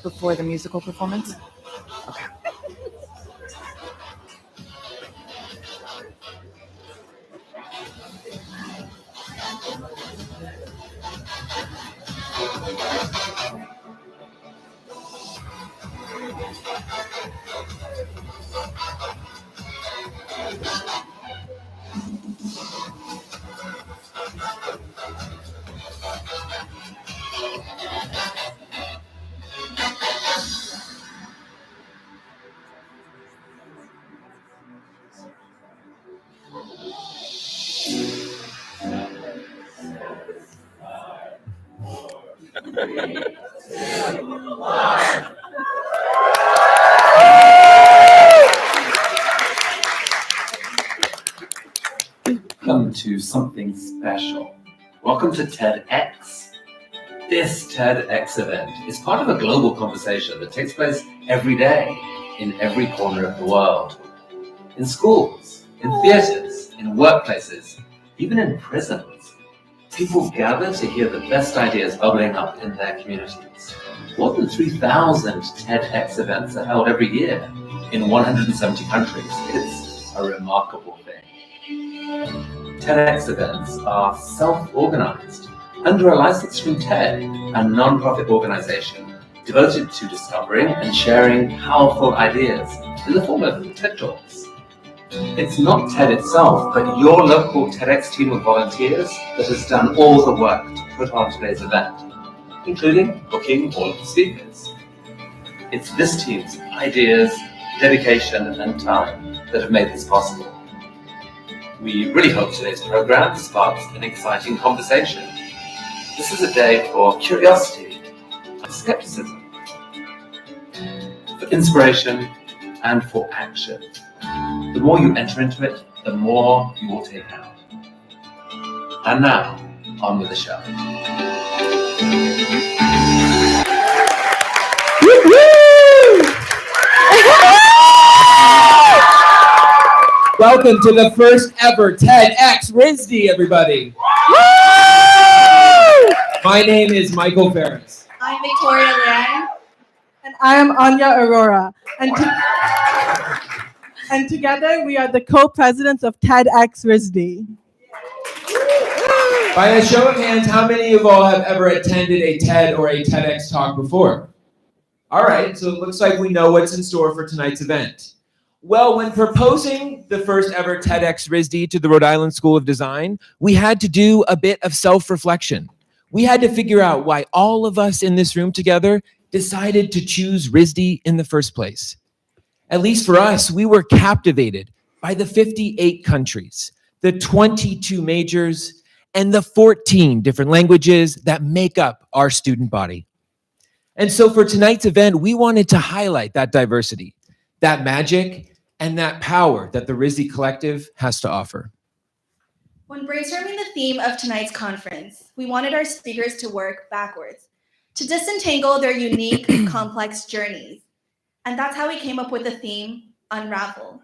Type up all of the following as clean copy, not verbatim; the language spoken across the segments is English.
Before the musical performance? Okay. Welcome to something special. Welcome to TEDx. This TEDx event is part of a global conversation that takes place every day in every corner of the world. In schools, in theaters, in workplaces, even in prisons. People gather to hear the best ideas bubbling up in their communities. More than 3,000 TEDx events are held every year in 170 countries. It's a remarkable thing. TEDx events are self-organized under a license from TED, a non-profit organization devoted to discovering and sharing powerful ideas in the form of TED Talks. It's not TED itself, but your local TEDx team of volunteers that has done all the work to put on today's event, including booking all of the speakers. It's this team's ideas, dedication, and time that have made this possible. We really hope today's program sparks an exciting conversation. This is a day for curiosity and skepticism, for inspiration and for action. The more you enter into it, the more you will take out. And now, on with the show. Welcome to the first ever TEDxRISD, everybody. My name is Michael Ferris. I'm Victoria Liang. And I am Anya Aurora. And together we are the co-presidents of TEDxRISD. By a show of hands, how many of all have ever attended a TED or a TEDx talk before? All right, so it looks like we know what's in store for tonight's event. Well, when proposing the first ever TEDxRISD to the Rhode Island School of Design, we had to do a bit of self-reflection. We had to figure out why all of us in this room together decided to choose RISD in the first place. At least for us, we were captivated by the 58 countries, the 22 majors, and the 14 different languages that make up our student body. And so for tonight's event, we wanted to highlight that diversity, that magic, and that power that the RISD Collective has to offer. When brainstorming the theme of tonight's conference, we wanted our speakers to work backwards, to disentangle their unique, complex journeys. And that's how we came up with the theme, Unravel.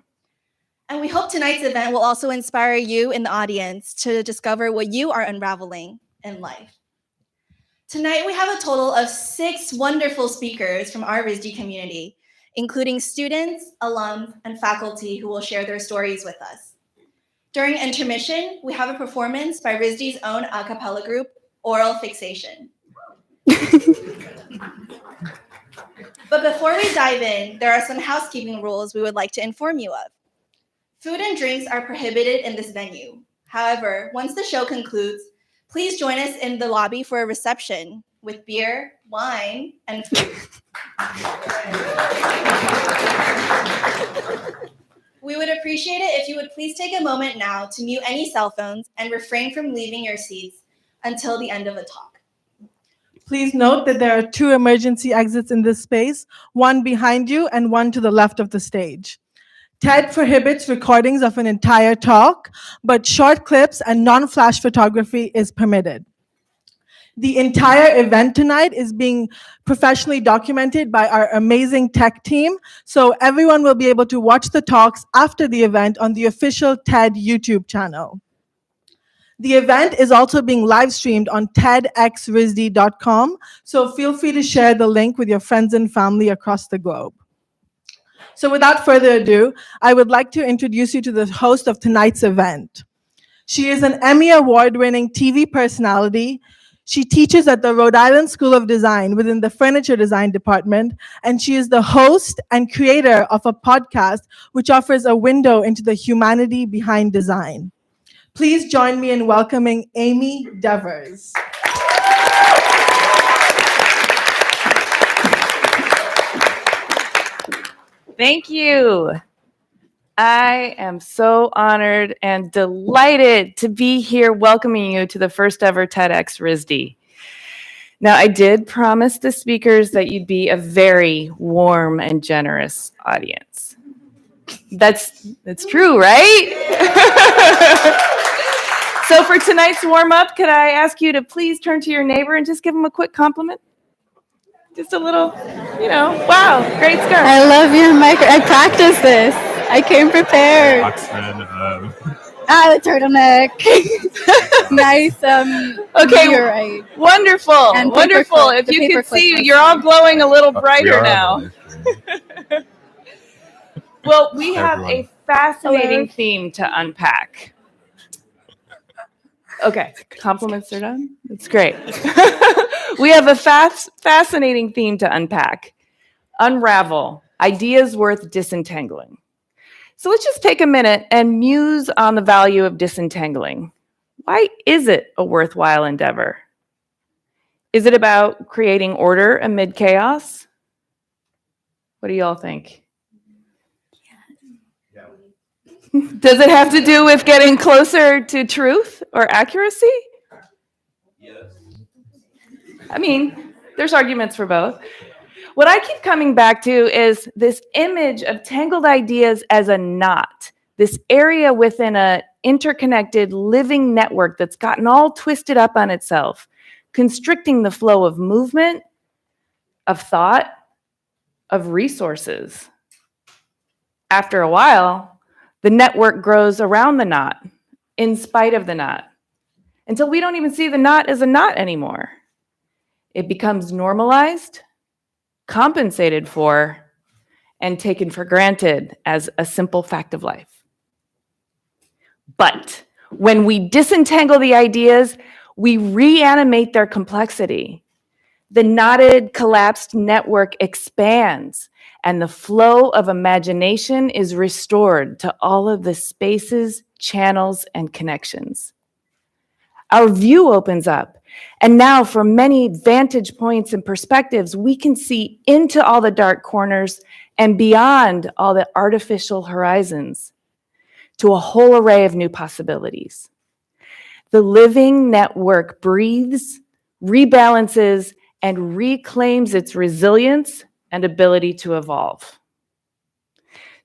And we hope tonight's event will also inspire you in the audience to discover what you are unraveling in life. Tonight, we have a total of 6 wonderful speakers from our RISD community, including students, alums, and faculty who will share their stories with us. During intermission, we have a performance by RISD's own a cappella group, Oral Fixation. But before we dive in, there are some housekeeping rules we would like to inform you of. Food and drinks are prohibited in this venue. However, once the show concludes, please join us in the lobby for a reception with beer, wine, and food. We would appreciate it if you would please take a moment now to mute any cell phones and refrain from leaving your seats until the end of the talk. Please note that there are 2 emergency exits in this space, one behind you and one to the left of the stage. TED prohibits recordings of an entire talk, but short clips and non-flash photography is permitted. The entire event tonight is being professionally documented by our amazing tech team, so everyone will be able to watch the talks after the event on the official TED YouTube channel. The event is also being live streamed on TEDxRISD.com, so feel free to share the link with your friends and family across the globe. So without further ado, I would like to introduce you to the host of tonight's event. She is an Emmy Award-winning TV personality. She teaches at the Rhode Island School of Design within the Furniture Design Department, and she is the host and creator of a podcast which offers a window into the humanity behind design. Please join me in welcoming Amy Devers. Thank you. I am so honored and delighted to be here welcoming you to the First-Ever TEDxRISD. Now, I did promise the speakers that you'd be a very warm and generous audience. That's true, right? So for tonight's warm-up, could I ask you to please turn to your neighbor and just give him a quick compliment? Just a little, wow, great start. I love your mic. I practiced this. I came prepared. Oxman, The turtleneck. Nice. Okay, you're right. Wonderful, And wonderful. paperclip. If The you could paperclip see, was you're all nice. glowing a little we brighter are now. on live stream. Well, we have Everyone. a fascinating Hello. theme to unpack. Okay, compliments are done. That's great. We have a fascinating theme to unpack. Unravel, ideas worth disentangling. So let's just take a minute and muse on the value of disentangling. Why is it a worthwhile endeavor? Is it about creating order amid chaos? What do you all think? Does it have to do with getting closer to truth or accuracy? Yes. I mean, there's arguments for both. What I keep coming back to is this image of tangled ideas as a knot, this area within an interconnected living network that's gotten all twisted up on itself, constricting the flow of movement, of thought, of resources. After a while, the network grows around the knot, in spite of the knot, until we don't even see the knot as a knot anymore. It becomes normalized, compensated for, and taken for granted as a simple fact of life. But when we disentangle the ideas, we reanimate their complexity. The knotted, collapsed network expands, and the flow of imagination is restored to all of the spaces, channels, and connections. Our view opens up, and now from many vantage points and perspectives, we can see into all the dark corners and beyond all the artificial horizons to a whole array of new possibilities. The living network breathes, rebalances, and reclaims its resilience and ability to evolve.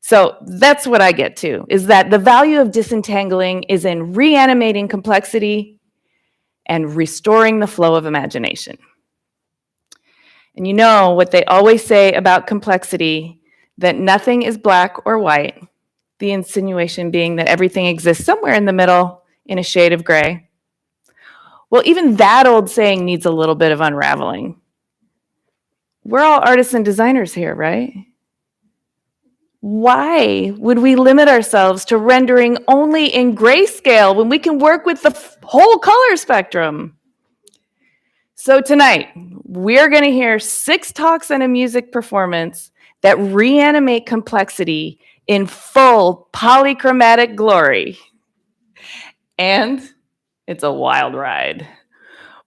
So that's what I get to, is that the value of disentangling is in reanimating complexity and restoring the flow of imagination. And you know what they always say about complexity, that nothing is black or white, the insinuation being that everything exists somewhere in the middle in a shade of gray. Well, even that old saying needs a little bit of unraveling. We're all artists and designers here, right? Why would we limit ourselves to rendering only in grayscale when we can work with the whole color spectrum? So tonight, we're going to hear 6 talks and a music performance that reanimate complexity in full polychromatic glory. And it's a wild ride.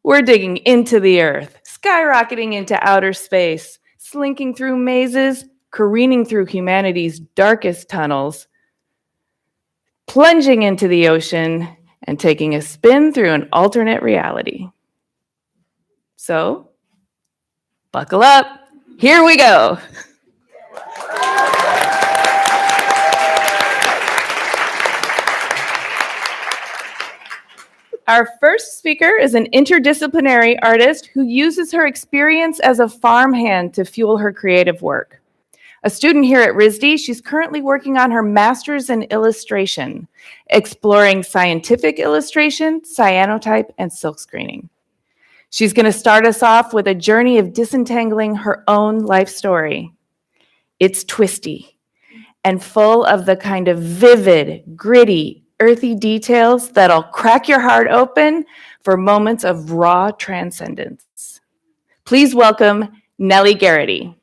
We're digging into the earth, skyrocketing into outer space, slinking through mazes, careening through humanity's darkest tunnels, plunging into the ocean, and taking a spin through an alternate reality. So, buckle up. Here we go. Our first speaker is an interdisciplinary artist who uses her experience as a farmhand to fuel her creative work. A student here at RISD, she's currently working on her master's in illustration, exploring scientific illustration, cyanotype, and silk screening. She's going to start us off with a journey of disentangling her own life story. It's twisty and full of the kind of vivid, gritty, earthy details that'll crack your heart open for moments of raw transcendence. Please welcome Nellie Garrity.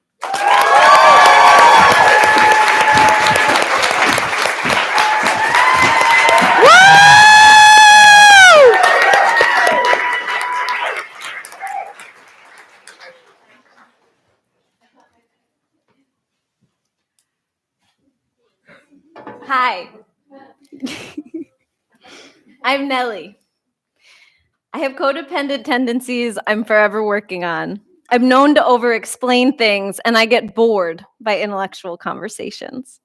Hi, I'm Nellie. I have codependent tendencies I'm forever working on. I'm known to over-explain things, and I get bored by intellectual conversations.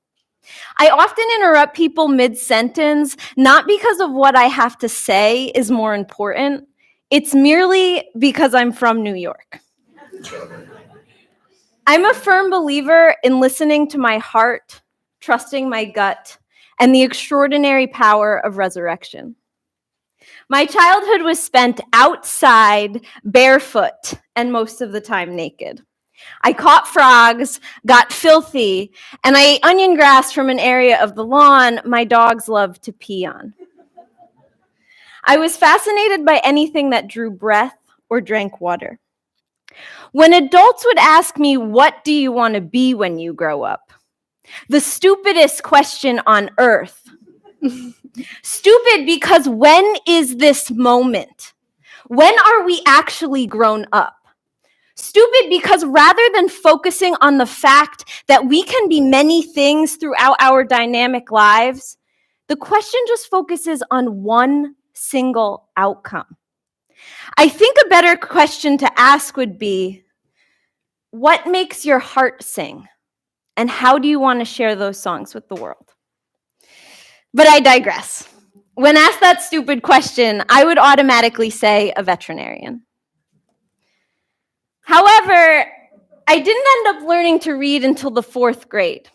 I often interrupt people mid-sentence, not because of what I have to say is more important. It's merely because I'm from New York. I'm a firm believer in listening to my heart, trusting my gut, and the extraordinary power of resurrection. My childhood was spent outside, barefoot, and most of the time naked. I caught frogs, got filthy, and I ate onion grass from an area of the lawn my dogs loved to pee on. I was fascinated by anything that drew breath or drank water. When adults would ask me, "What do you want to be when you grow up?" the stupidest question on earth. Stupid because when is this moment? When are we actually grown up? Stupid because rather than focusing on the fact that we can be many things throughout our dynamic lives, the question just focuses on one single outcome. I think a better question to ask would be, what makes your heart sing? And how do you want to share those songs with the world? But I digress. When asked that stupid question, I would automatically say a veterinarian. However, I didn't end up learning to read until the 4th grade.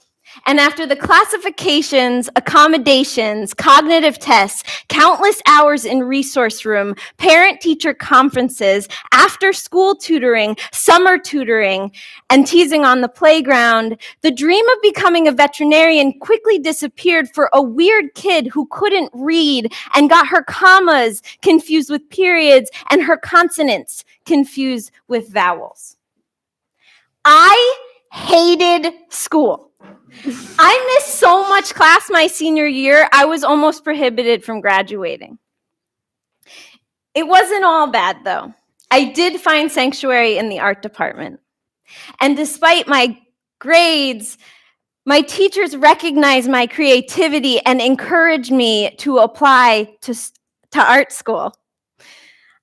And after the classifications, accommodations, cognitive tests, countless hours in resource room, parent-teacher conferences, after-school tutoring, summer tutoring, and teasing on the playground, the dream of becoming a veterinarian quickly disappeared for a weird kid who couldn't read and got her commas confused with periods and her consonants confused with vowels. I hated school. I missed so much class my senior year, I was almost prohibited from graduating. It wasn't all bad, though. I did find sanctuary in the art department. And despite my grades, my teachers recognized my creativity and encouraged me to apply to art school.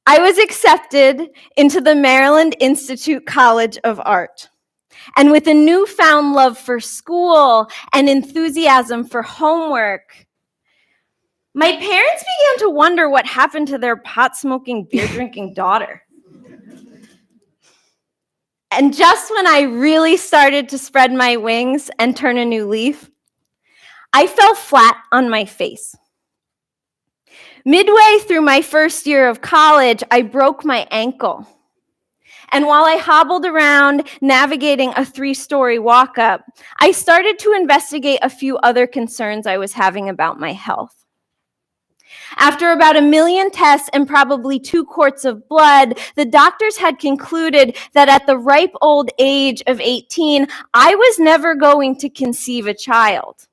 I was accepted into the Maryland Institute College of Art. And with a newfound love for school and enthusiasm for homework, my parents began to wonder what happened to their pot-smoking, beer-drinking daughter. And just when I really started to spread my wings and turn a new leaf, I fell flat on my face. Midway through my first year of college, I broke my ankle. And while I hobbled around navigating a 3-story walk-up, I started to investigate a few other concerns I was having about my health. After about 1 million tests and probably 2 quarts of blood, the doctors had concluded that at the ripe old age of 18, I was never going to conceive a child.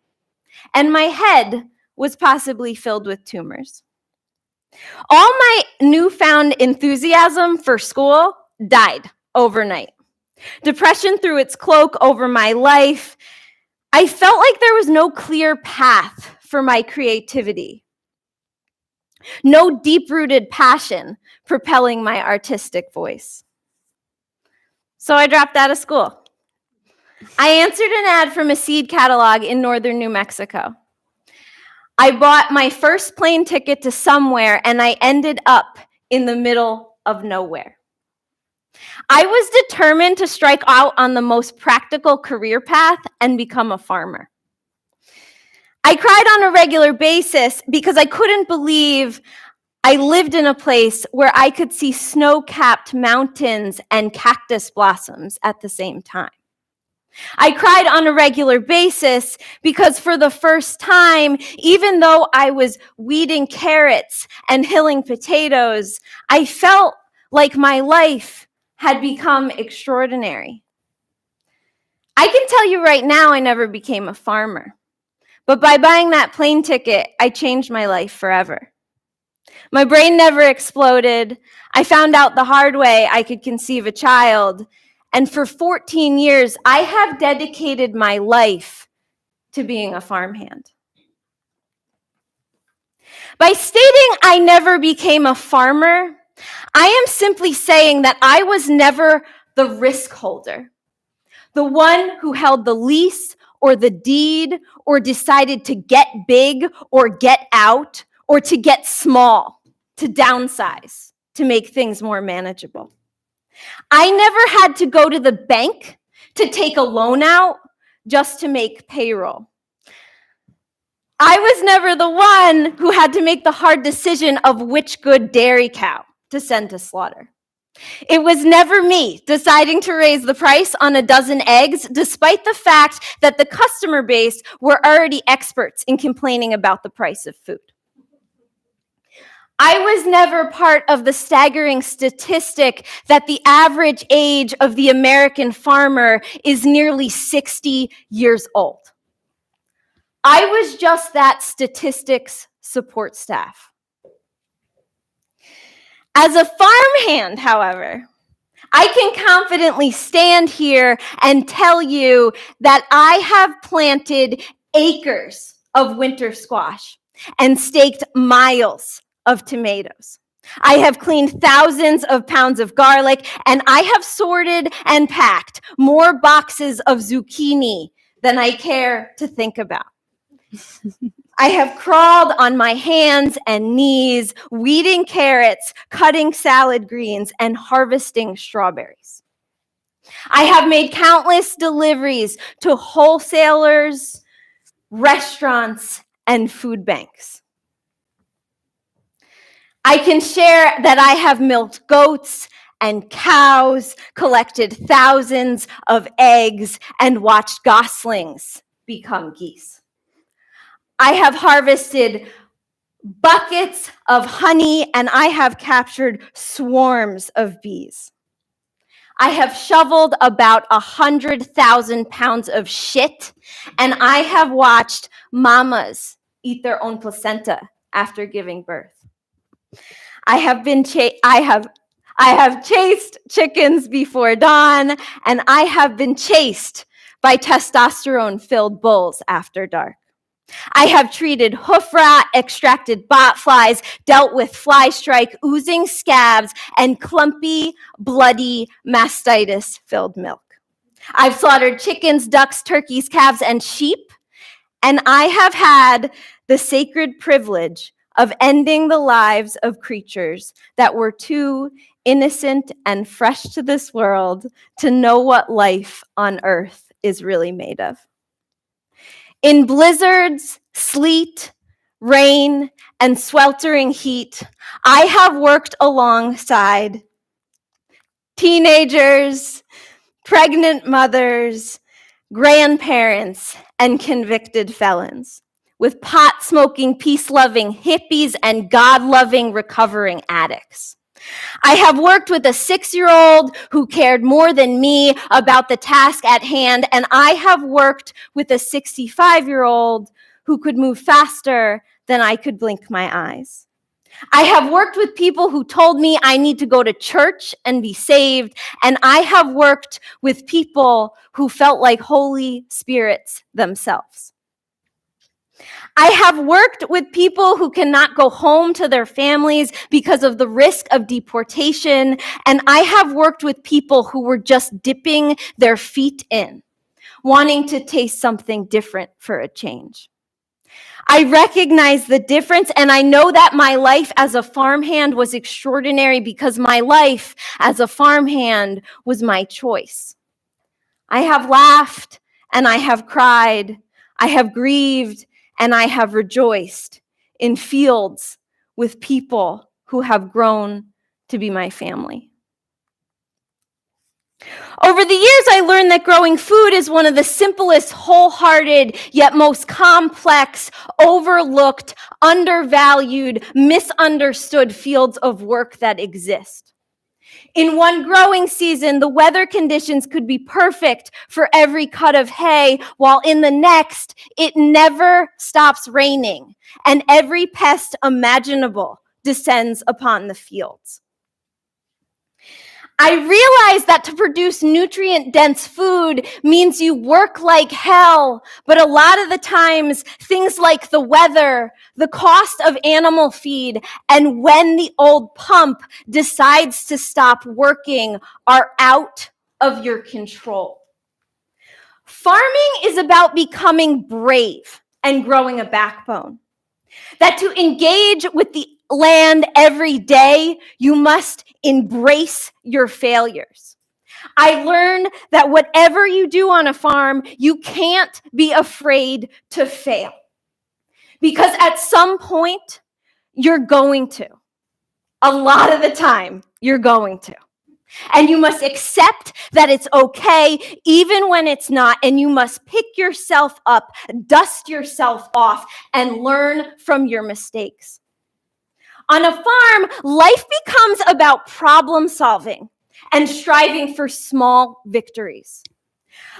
And my head was possibly filled with tumors. All my newfound enthusiasm for school died overnight. Depression threw its cloak over my life. I felt like there was no clear path for my creativity. No deep-rooted passion propelling my artistic voice. So I dropped out of school. I answered an ad from a seed catalog in northern New Mexico. I bought my first plane ticket to somewhere, and I ended up in the middle of nowhere. I was determined to strike out on the most practical career path and become a farmer. I cried on a regular basis because I couldn't believe I lived in a place where I could see snow-capped mountains and cactus blossoms at the same time. I cried on a regular basis because for the first time, even though I was weeding carrots and hilling potatoes, I felt like my life had become extraordinary. I can tell you right now, I never became a farmer. But by buying that plane ticket, I changed my life forever. My brain never exploded. I found out the hard way I could conceive a child. And for 14 years, I have dedicated my life to being a farmhand. By stating I never became a farmer, I am simply saying that I was never the risk holder, the one who held the lease or the deed or decided to get big or get out or to get small, to downsize, to make things more manageable. I never had to go to the bank to take a loan out just to make payroll. I was never the one who had to make the hard decision of which good dairy cow to send to slaughter. It was never me deciding to raise the price on a dozen eggs, despite the fact that the customer base were already experts in complaining about the price of food. I was never part of the staggering statistic that the average age of the American farmer is nearly 60 years old. I was just that statistics support staff. As a farmhand, however, I can confidently stand here and tell you that I have planted acres of winter squash and staked miles of tomatoes. I have cleaned thousands of pounds of garlic, and I have sorted and packed more boxes of zucchini than I care to think about. I have crawled on my hands and knees, weeding carrots, cutting salad greens, and harvesting strawberries. I have made countless deliveries to wholesalers, restaurants, and food banks. I can share that I have milked goats and cows, collected thousands of eggs, and watched goslings become geese. I have harvested buckets of honey, and I have captured swarms of bees. I have shoveled about 100,000 pounds of shit, and I have watched mamas eat their own placenta after giving birth. I have chased chickens before dawn, and I have been chased by testosterone-filled bulls after dark. I have treated hoof rot, extracted bot flies, dealt with fly strike, oozing scabs, and clumpy, bloody mastitis-filled milk. I've slaughtered chickens, ducks, turkeys, calves, and sheep, and I have had the sacred privilege of ending the lives of creatures that were too innocent and fresh to this world to know what life on earth is really made of. In blizzards, sleet, rain, and sweltering heat, I have worked alongside teenagers, pregnant mothers, grandparents, and convicted felons, with pot-smoking, peace-loving hippies and God-loving recovering addicts. I have worked with a 6-year-old who cared more than me about the task at hand, and I have worked with a 65-year-old who could move faster than I could blink my eyes. I have worked with people who told me I need to go to church and be saved, and I have worked with people who felt like Holy Spirits themselves. I have worked with people who cannot go home to their families because of the risk of deportation, and I have worked with people who were just dipping their feet in, wanting to taste something different for a change. I recognize the difference, and I know that my life as a farmhand was extraordinary because my life as a farmhand was my choice. I have laughed and I have cried. I have grieved and I have rejoiced in fields with people who have grown to be my family. Over the years, I learned that growing food is one of the simplest, wholehearted, yet most complex, overlooked, undervalued, misunderstood fields of work that exist. In one growing season, the weather conditions could be perfect for every cut of hay, while in the next, it never stops raining, and every pest imaginable descends upon the fields. I realize that to produce nutrient-dense food means you work like hell, but a lot of the times, things like the weather, the cost of animal feed, and when the old pump decides to stop working are out of your control. Farming is about becoming brave and growing a backbone. That to engage with the land every day, you must embrace your failures. I learned that whatever you do on a farm, you can't be afraid to fail. Because at some point, you're going to. A lot of the time, you're going to. And you must accept that it's okay, even when it's not, and you must pick yourself up, dust yourself off, and learn from your mistakes. On a farm, life becomes about problem solving and striving for small victories.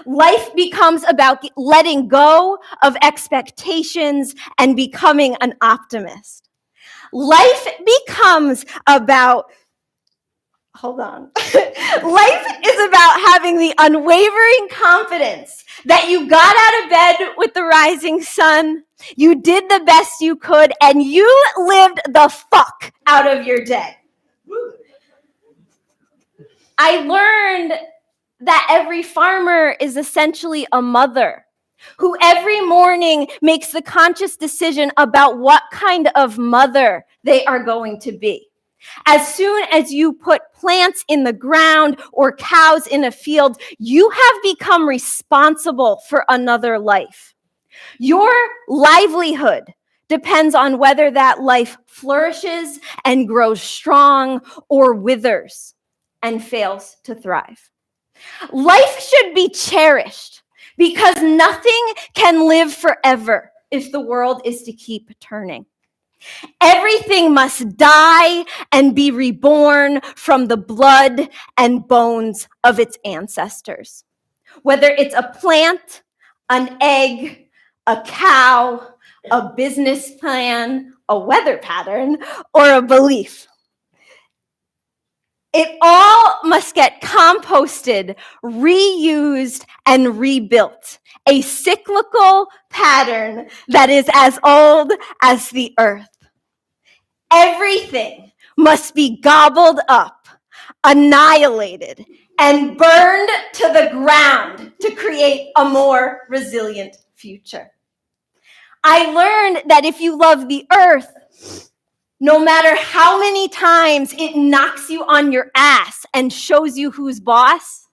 Life becomes about letting go of expectations and becoming an optimist. Life becomes about Life is about having the unwavering confidence that you got out of bed with the rising sun, you did the best you could, and you lived the fuck out of your day. I learned that every farmer is essentially a mother who every morning makes the conscious decision about what kind of mother they are going to be. As soon as you put plants in the ground or cows in a field, you have become responsible for another life. Your livelihood depends on whether that life flourishes and grows strong or withers and fails to thrive. Life should be cherished because nothing can live forever if the world is to keep turning. Everything must die and be reborn from the blood and bones of its ancestors. Whether it's a plant, an egg, a cow, a business plan, a weather pattern, or a belief. It all must get composted, reused, and rebuilt. A cyclical pattern that is as old as the earth. Everything must be gobbled up, annihilated, and burned to the ground to create a more resilient future. I learned that if you love the earth, no matter how many times it knocks you on your ass and shows you who's boss,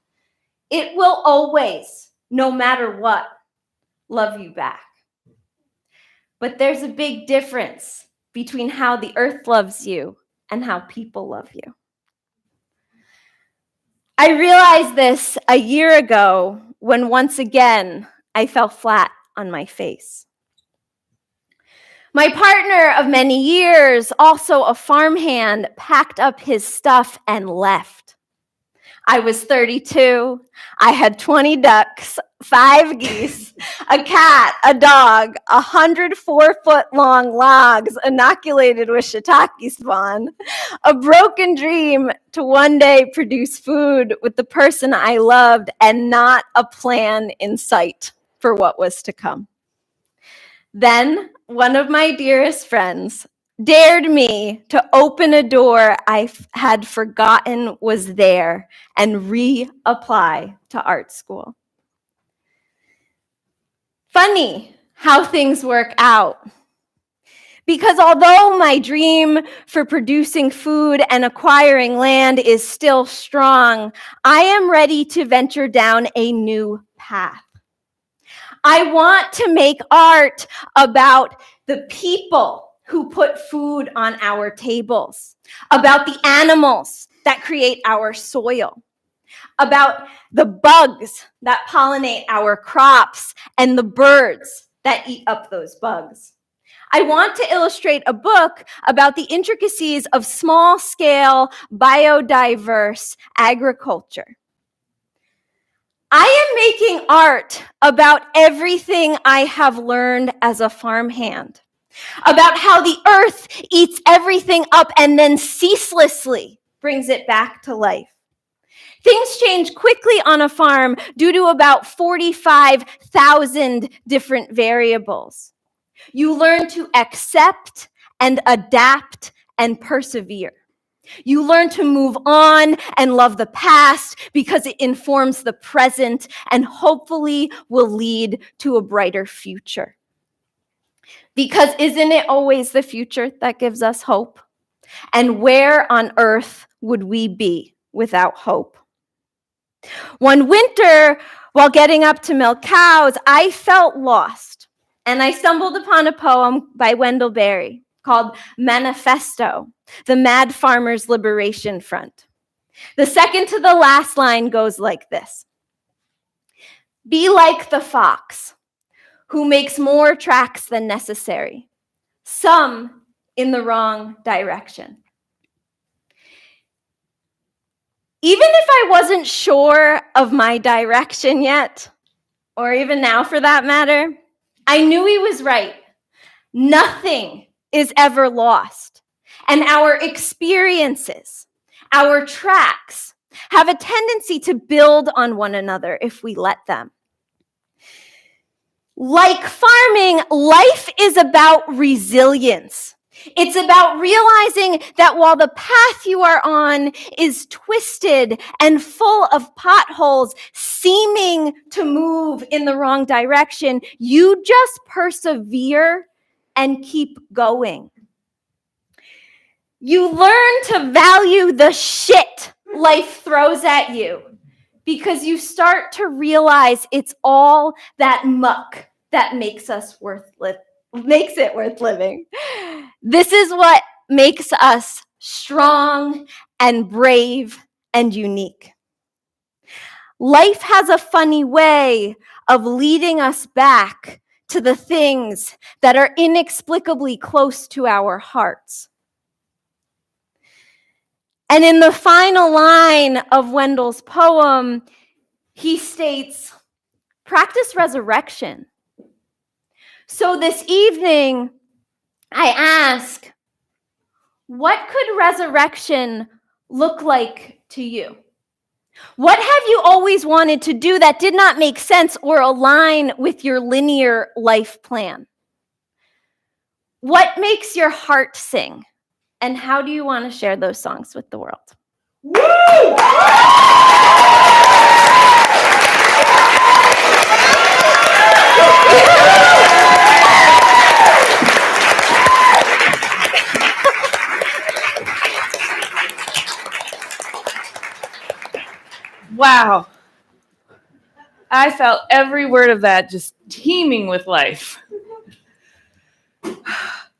it will always, no matter what, love you back. But there's a big difference between how the earth loves you and how people love you. I realized this a year ago when once again I fell flat on my face. My partner of many years, also a farmhand, packed up his stuff and left. I was 32. I had 20 ducks, 5 geese, a cat, a dog, 104-foot-long logs inoculated with shiitake spawn, a broken dream to one day produce food with the person I loved, and not a plan in sight for what was to come. Then one of my dearest friends dared me to open a door I had forgotten was there and reapply to art school. Funny how things work out. Because although my dream for producing food and acquiring land is still strong, I am ready to venture down a new path. I want to make art about the people who put food on our tables, about the animals that create our soil, about the bugs that pollinate our crops and the birds that eat up those bugs. I want to illustrate a book about the intricacies of small-scale, biodiverse agriculture. I am making art about everything I have learned as a farmhand, about how the earth eats everything up and then ceaselessly brings it back to life. Things change quickly on a farm due to about 45,000 different variables. You learn to accept and adapt and persevere. You learn to move on and love the past because it informs the present and hopefully will lead to a brighter future. Because isn't it always the future that gives us hope? And where on earth would we be without hope? One winter, while getting up to milk cows, I felt lost, and I stumbled upon a poem by Wendell Berry called Manifesto, the Mad Farmers' Liberation Front. The second to the last line goes like this: "Be like the fox, who makes more tracks than necessary, some in the wrong direction." Even if I wasn't sure of my direction yet, or even now for that matter, I knew he was right. Nothing is ever lost. And our experiences, our tracks, have a tendency to build on one another if we let them. Like farming, life is about resilience. It's about realizing that while the path you are on is twisted and full of potholes, seeming to move in the wrong direction, you just persevere and keep going. You learn to value the shit life throws at you because you start to realize it's all that muck that makes it worth living. This is what makes us strong and brave and unique. Life has a funny way of leading us back to the things that are inexplicably close to our hearts. And in the final line of Wendell's poem, he states, "Practice resurrection." So this evening, I ask, what could resurrection look like to you? What have you always wanted to do that did not make sense or align with your linear life plan? What makes your heart sing? And how do you want to share those songs with the world? Woo! Wow. I felt every word of that just teeming with life.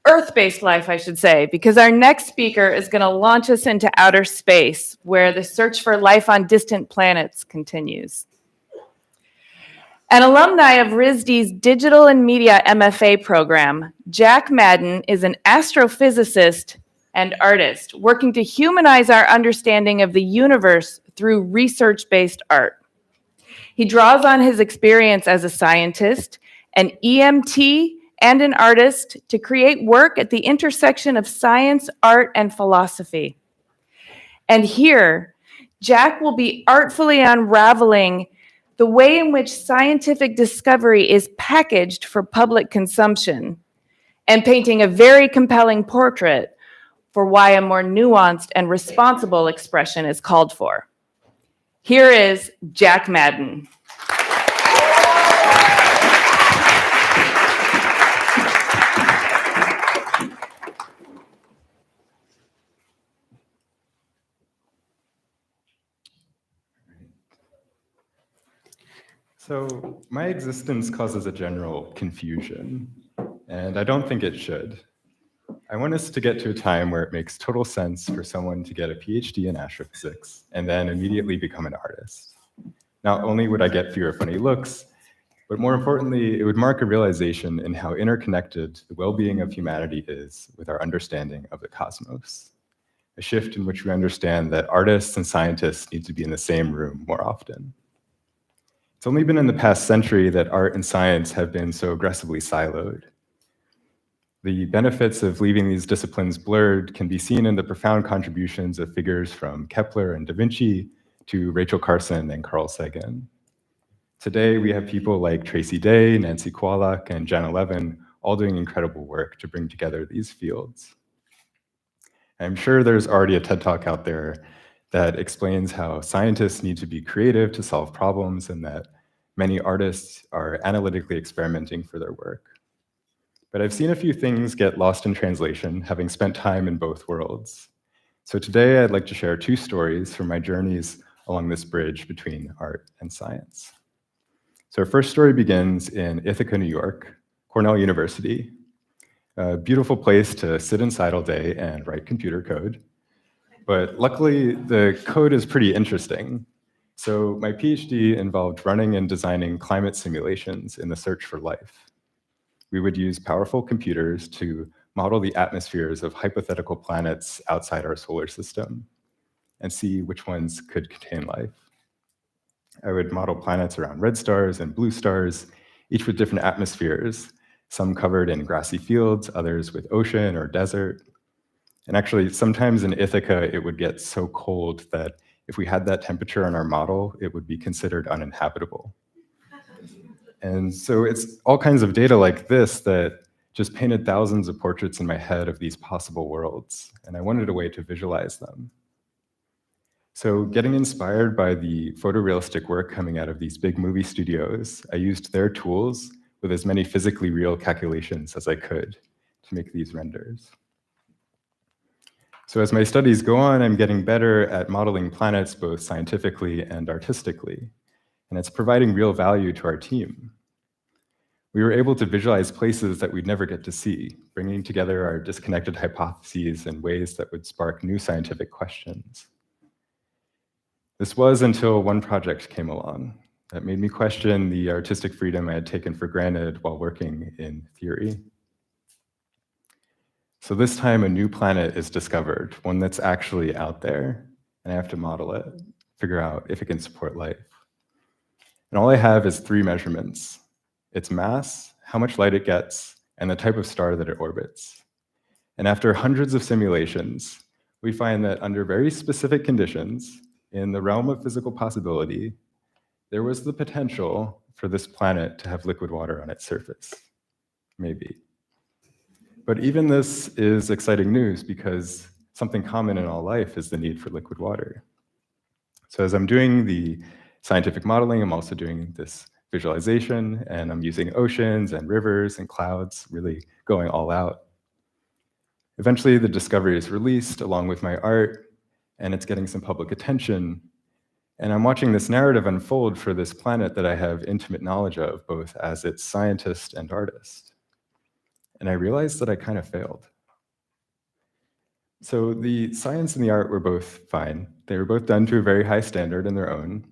Earth-based life, I should say, because our next speaker is going to launch us into outer space, where the search for life on distant planets continues. An alumni of RISD's Digital and Media MFA program, Jack Madden is an astrophysicist and artist working to humanize our understanding of the universe through research-based art. He draws on his experience as a scientist, an EMT, and an artist to create work at the intersection of science, art, and philosophy. And here, Jack will be artfully unraveling the way in which scientific discovery is packaged for public consumption and painting a very compelling portrait for why a more nuanced and responsible expression is called for. Here is Jack Madden. So my existence causes a general confusion, and I don't think it should. I want us to get to a time where it makes total sense for someone to get a PhD in astrophysics and then immediately become an artist. Not only would I get fewer funny looks, but more importantly, it would mark a realization in how interconnected the well-being of humanity is with our understanding of the cosmos. A shift in which we understand that artists and scientists need to be in the same room more often. It's only been in the past century that art and science have been so aggressively siloed. The benefits of leaving these disciplines blurred can be seen in the profound contributions of figures from Kepler and Da Vinci to Rachel Carson and Carl Sagan. Today, we have people like Tracy Day, Nancy Kowalak, and Janna Levin all doing incredible work to bring together these fields. I'm sure there's already a TED Talk out there that explains how scientists need to be creative to solve problems and that many artists are analytically experimenting for their work. But I've seen a few things get lost in translation, having spent time in both worlds. So today I'd like to share two stories from my journeys along this bridge between art and science. So our first story begins in Ithaca, New York, Cornell University, a beautiful place to sit inside all day and write computer code. But luckily, the code is pretty interesting. So my PhD involved running and designing climate simulations in the search for life. We would use powerful computers to model the atmospheres of hypothetical planets outside our solar system and see which ones could contain life. I would model planets around red stars and blue stars, each with different atmospheres, some covered in grassy fields, others with ocean or desert. And actually, sometimes in Ithaca, it would get so cold that if we had that temperature on our model, it would be considered uninhabitable. And so it's all kinds of data like this that just painted thousands of portraits in my head of these possible worlds, and I wanted a way to visualize them. So getting inspired by the photorealistic work coming out of these big movie studios, I used their tools with as many physically real calculations as I could to make these renders. So as my studies go on, I'm getting better at modeling planets both scientifically and artistically, and it's providing real value to our team. We were able to visualize places that we'd never get to see, bringing together our disconnected hypotheses in ways that would spark new scientific questions. This was until one project came along that made me question the artistic freedom I had taken for granted while working in theory. So this time a new planet is discovered, one that's actually out there, and I have to model it, figure out if it can support life. And all I have is 3 measurements: its mass, how much light it gets, and the type of star that it orbits. And after hundreds of simulations, we find that under very specific conditions, in the realm of physical possibility, there was the potential for this planet to have liquid water on its surface. Maybe. But even this is exciting news because something common in all life is the need for liquid water. So as I'm doing the scientific modeling, I'm also doing this visualization, and I'm using oceans and rivers and clouds, really going all out. Eventually, the discovery is released along with my art, and it's getting some public attention. And I'm watching this narrative unfold for this planet that I have intimate knowledge of, both as its scientist and artist. And I realized that I kind of failed. So the science and the art were both fine. They were both done to a very high standard in their own.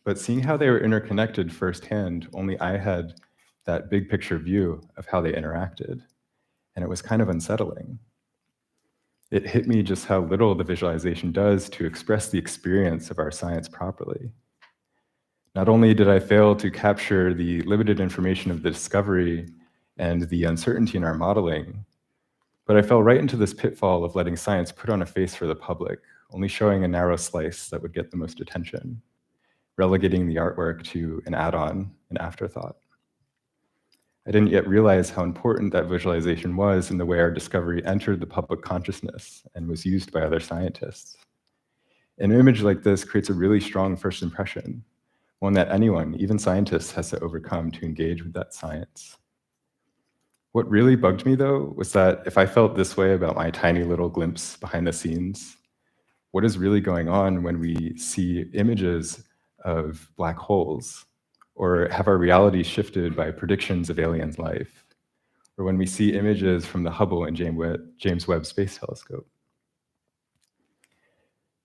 But seeing how they were interconnected firsthand, only I had that big picture view of how they interacted. And it was kind of unsettling. It hit me just how little the visualization does to express the experience of our science properly. Not only did I fail to capture the limited information of the discovery and the uncertainty in our modeling, but I fell right into this pitfall of letting science put on a face for the public, only showing a narrow slice that would get the most attention, relegating the artwork to an add-on, an afterthought. I didn't yet realize how important that visualization was in the way our discovery entered the public consciousness and was used by other scientists. An image like this creates a really strong first impression, one that anyone, even scientists, has to overcome to engage with that science. What really bugged me, though, was that if I felt this way about my tiny little glimpse behind the scenes, what is really going on when we see images of black holes Or have our realities shifted by predictions of alien life? Or when we see images from the Hubble and James Webb Space Telescope?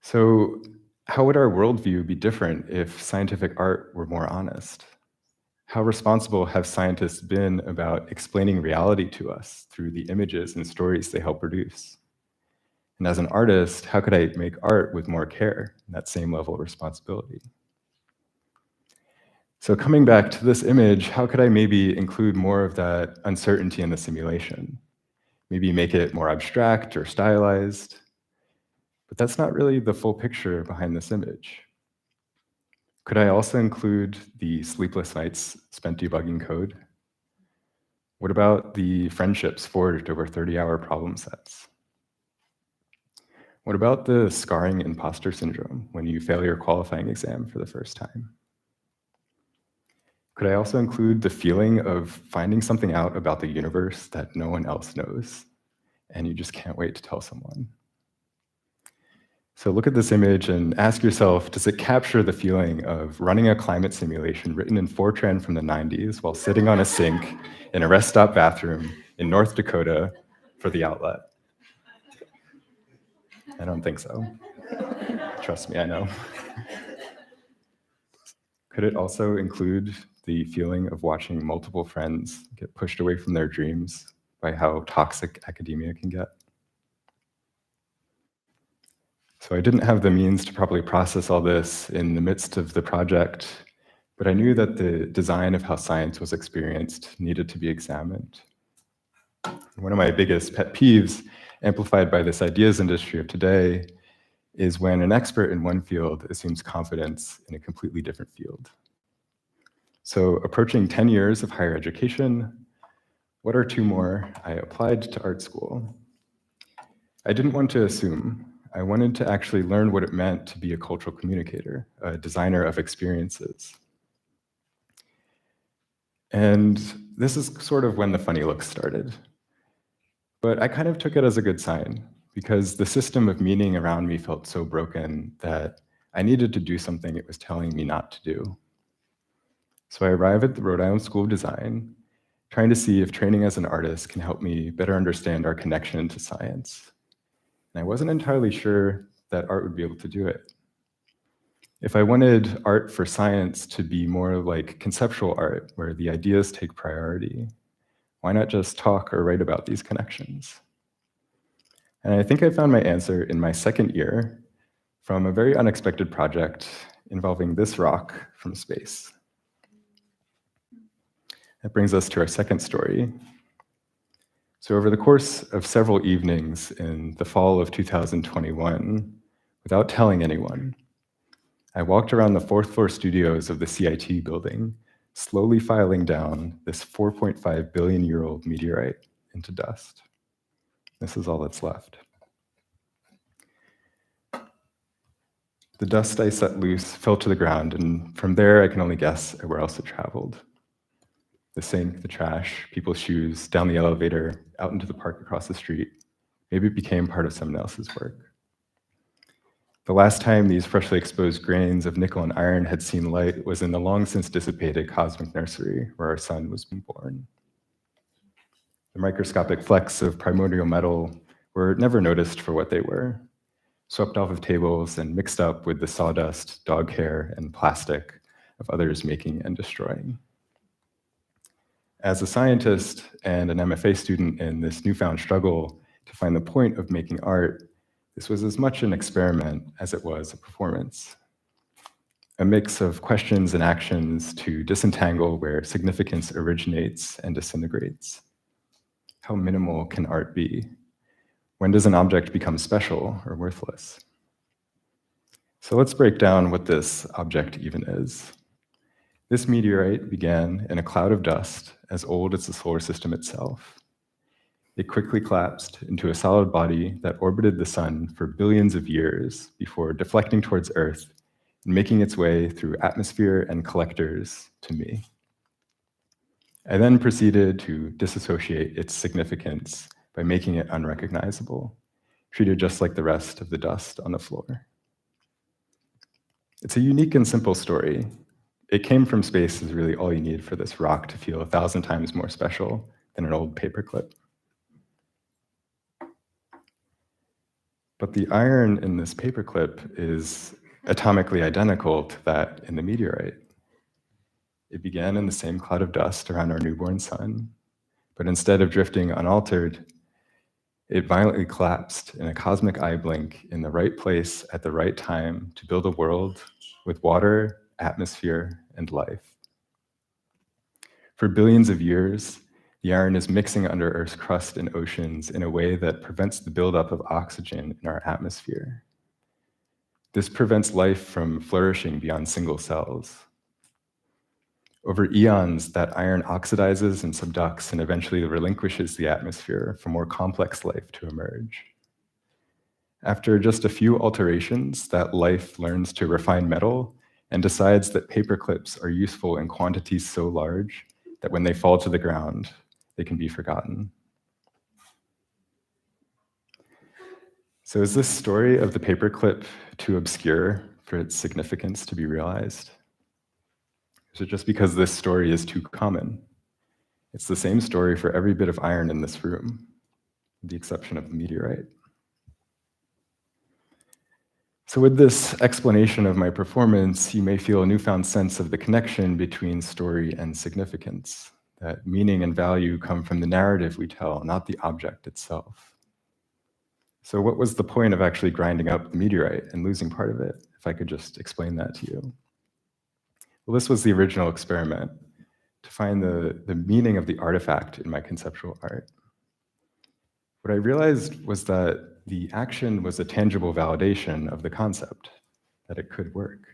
So how would our worldview be different if scientific art were more honest? How responsible have scientists been about explaining reality to us through the images and stories they help produce? And as an artist, how could I make art with more care and that same level of responsibility? So coming back to this image, how could I maybe include more of that uncertainty in the simulation? Maybe make it more abstract or stylized? But that's not really the full picture behind this image. Could I also include the sleepless nights spent debugging code? What about the friendships forged over 30-hour problem sets? What about the scarring imposter syndrome when you fail your qualifying exam for the first time? Could I also include the feeling of finding something out about the universe that no one else knows, and you just can't wait to tell someone? So look at this image and ask yourself, does it capture the feeling of running a climate simulation written in Fortran from the 90s while sitting on a sink in a rest stop bathroom in North Dakota for the outlet? I don't think so. Trust me, I know. Could it also include the feeling of watching multiple friends get pushed away from their dreams by how toxic academia can get? So I didn't have the means to properly process all this in the midst of the project, but I knew that the design of how science was experienced needed to be examined. One of my biggest pet peeves, amplified by this ideas industry of today, is when an expert in one field assumes confidence in a completely different field. So approaching 10 years of higher education, what are two more? I applied to art school. I didn't want to assume. I wanted to actually learn what it meant to be a cultural communicator, a designer of experiences. And this is sort of when the funny looks started. But I kind of took it as a good sign, because the system of meaning around me felt so broken that I needed to do something it was telling me not to do. So I arrived at the Rhode Island School of Design, trying to see if training as an artist can help me better understand our connection to science. And I wasn't entirely sure that art would be able to do it. If I wanted art for science to be more like conceptual art, where the ideas take priority, why not just talk or write about these connections? And I think I found my answer in my second year from a very unexpected project involving this rock from space. That brings us to our second story. So over the course of several evenings in the fall of 2021, without telling anyone, I walked around the fourth floor studios of the CIT building, slowly filing down this 4.5 billion year old meteorite into dust. This is all that's left. The dust I set loose fell to the ground, and from there I can only guess where else it traveled. The sink, the trash, people's shoes, down the elevator, out into the park across the street. Maybe it became part of someone else's work. The last time these freshly exposed grains of nickel and iron had seen light was in the long since dissipated cosmic nursery where our sun was being born. The microscopic flecks of primordial metal were never noticed for what they were, swept off of tables and mixed up with the sawdust, dog hair, and plastic of others making and destroying. As a scientist and an MFA student in this newfound struggle to find the point of making art, this was as much an experiment as it was a performance. A mix of questions and actions to disentangle where significance originates and disintegrates. How minimal can art be? When does an object become special or worthless? So let's break down what this object even is. This meteorite began in a cloud of dust as old as the solar system itself. It quickly collapsed into a solid body that orbited the sun for billions of years before deflecting towards Earth and making its way through atmosphere and collectors to me. I then proceeded to disassociate its significance by making it unrecognizable, treated just like the rest of the dust on the floor. It's a unique and simple story. it came from space is really all you need for this rock to feel 1,000 times more special than an old paperclip. But the iron in this paperclip is atomically identical to that in the meteorite. It began in the same cloud of dust around our newborn sun, but instead of drifting unaltered, it violently collapsed in a cosmic eye blink in the right place at the right time to build a world with water, atmosphere, and life. For billions of years, the iron is mixing under Earth's crust and oceans in a way that prevents the buildup of oxygen in our atmosphere. This prevents life from flourishing beyond single cells. Over eons, that iron oxidizes and subducts and eventually relinquishes the atmosphere for more complex life to emerge. After just a few alterations, that life learns to refine metal and decides that paperclips are useful in quantities so large that when they fall to the ground, they can be forgotten. So is this story of the paperclip too obscure for its significance to be realized? Is it just because this story is too common? It's the same story for every bit of iron in this room, with the exception of the meteorite. So with this explanation of my performance, you may feel a newfound sense of the connection between story and significance, that meaning and value come from the narrative we tell, not the object itself. So what was the point of actually grinding up the meteorite and losing part of it, if I could just explain that to you? Well, this was the original experiment, to find the meaning of the artifact in my conceptual art. What I realized was that the action was a tangible validation of the concept, that it could work.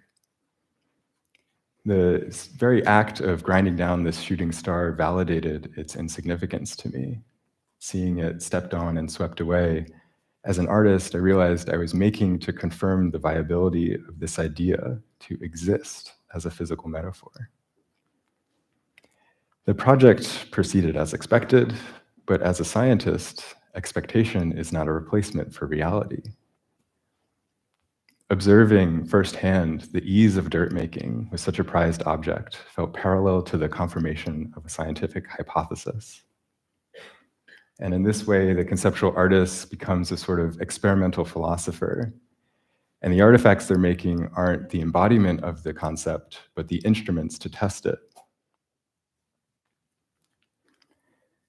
The very act of grinding down this shooting star validated its insignificance to me. Seeing it stepped on and swept away, as an artist, I realized I was making to confirm the viability of this idea to exist as a physical metaphor. The project proceeded as expected, but as a scientist, expectation is not a replacement for reality. Observing firsthand the ease of dirt making with such a prized object felt parallel to the confirmation of a scientific hypothesis. And in this way, the conceptual artist becomes a sort of experimental philosopher. And the artifacts they're making aren't the embodiment of the concept, but the instruments to test it.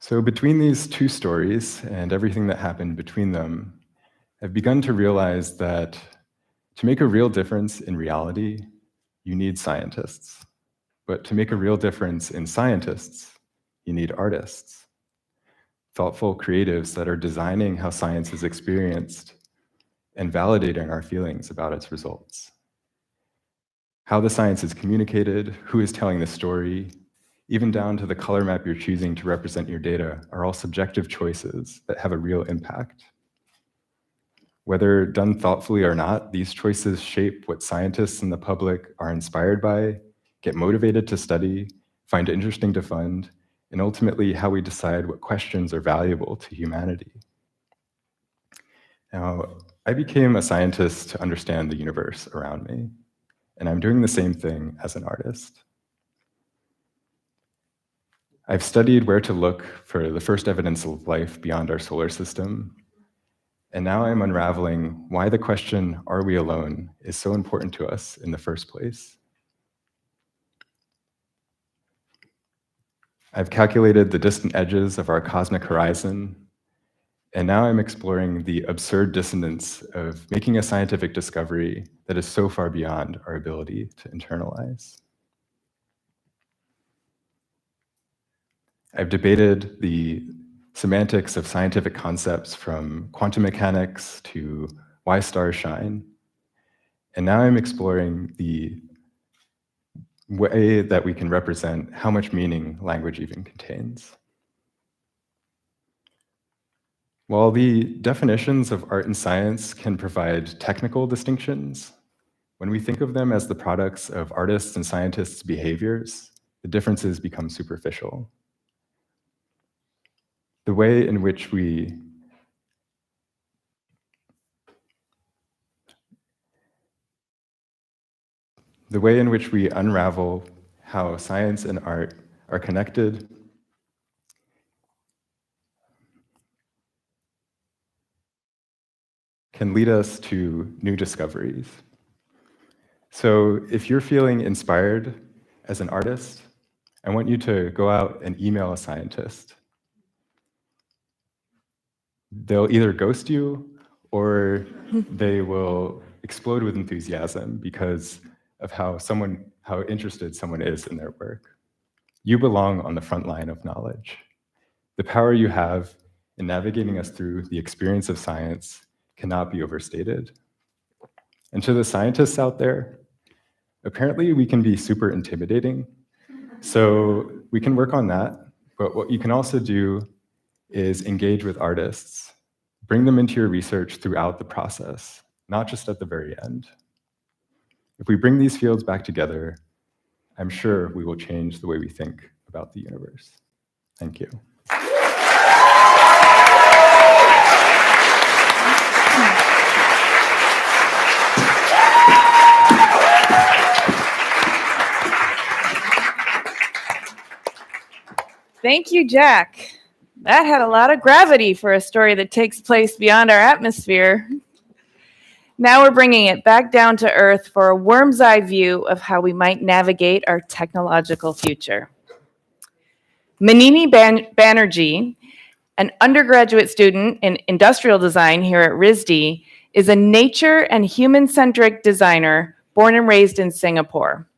So between these two stories and everything that happened between them, I've begun to realize that to make a real difference in reality, you need scientists. But to make a real difference in scientists, you need artists. Thoughtful creatives that are designing how science is experienced and validating our feelings about its results. How the science is communicated, who is telling the story, even down to the color map you're choosing to represent your data, are all subjective choices that have a real impact. Whether done thoughtfully or not, these choices shape what scientists and the public are inspired by, get motivated to study, find interesting to fund, and ultimately how we decide what questions are valuable to humanity. Now, I became a scientist to understand the universe around me, and I'm doing the same thing as an artist. I've studied where to look for the first evidence of life beyond our solar system, and now I'm unraveling why the question, are we alone, is so important to us in the first place. I've calculated the distant edges of our cosmic horizon, and now I'm exploring the absurd dissonance of making a scientific discovery that is so far beyond our ability to internalize. I've debated the semantics of scientific concepts from quantum mechanics to why stars shine, and now I'm exploring the way that we can represent how much meaning language even contains. While the definitions of art and science can provide technical distinctions, when we think of them as the products of artists' and scientists' behaviors, the differences become superficial. The way in which we unravel how science and art are connected, can lead us to new discoveries. So if you're feeling inspired as an artist, I want you to go out and email a scientist. They'll either ghost you or they will explode with enthusiasm because of how interested someone is in their work. You belong on the front line of knowledge. The power you have in navigating us through the experience of science cannot be overstated. And to the scientists out there, apparently we can be super intimidating. So we can work on that, but what you can also do is engage with artists. Bring them into your research throughout the process, not just at the very end. If we bring these fields back together, I'm sure we will change the way we think about the universe. Thank you. Thank you, Jack. That had a lot of gravity for a story that takes place beyond our atmosphere. Now we're bringing it back down to earth for a worm's eye view of how we might navigate our technological future. Manini Banerjee, an undergraduate student in industrial design here at RISD, is a nature and human-centric designer born and raised in Singapore.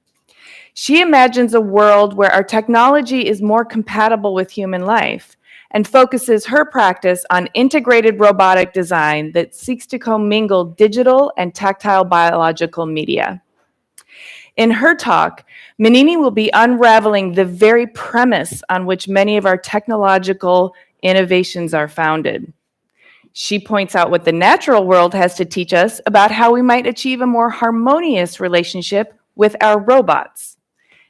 She imagines a world where our technology is more compatible with human life and focuses her practice on integrated robotic design that seeks to commingle digital and tactile biological media. In her talk, Manini will be unraveling the very premise on which many of our technological innovations are founded. She points out what the natural world has to teach us about how we might achieve a more harmonious relationship with our robots.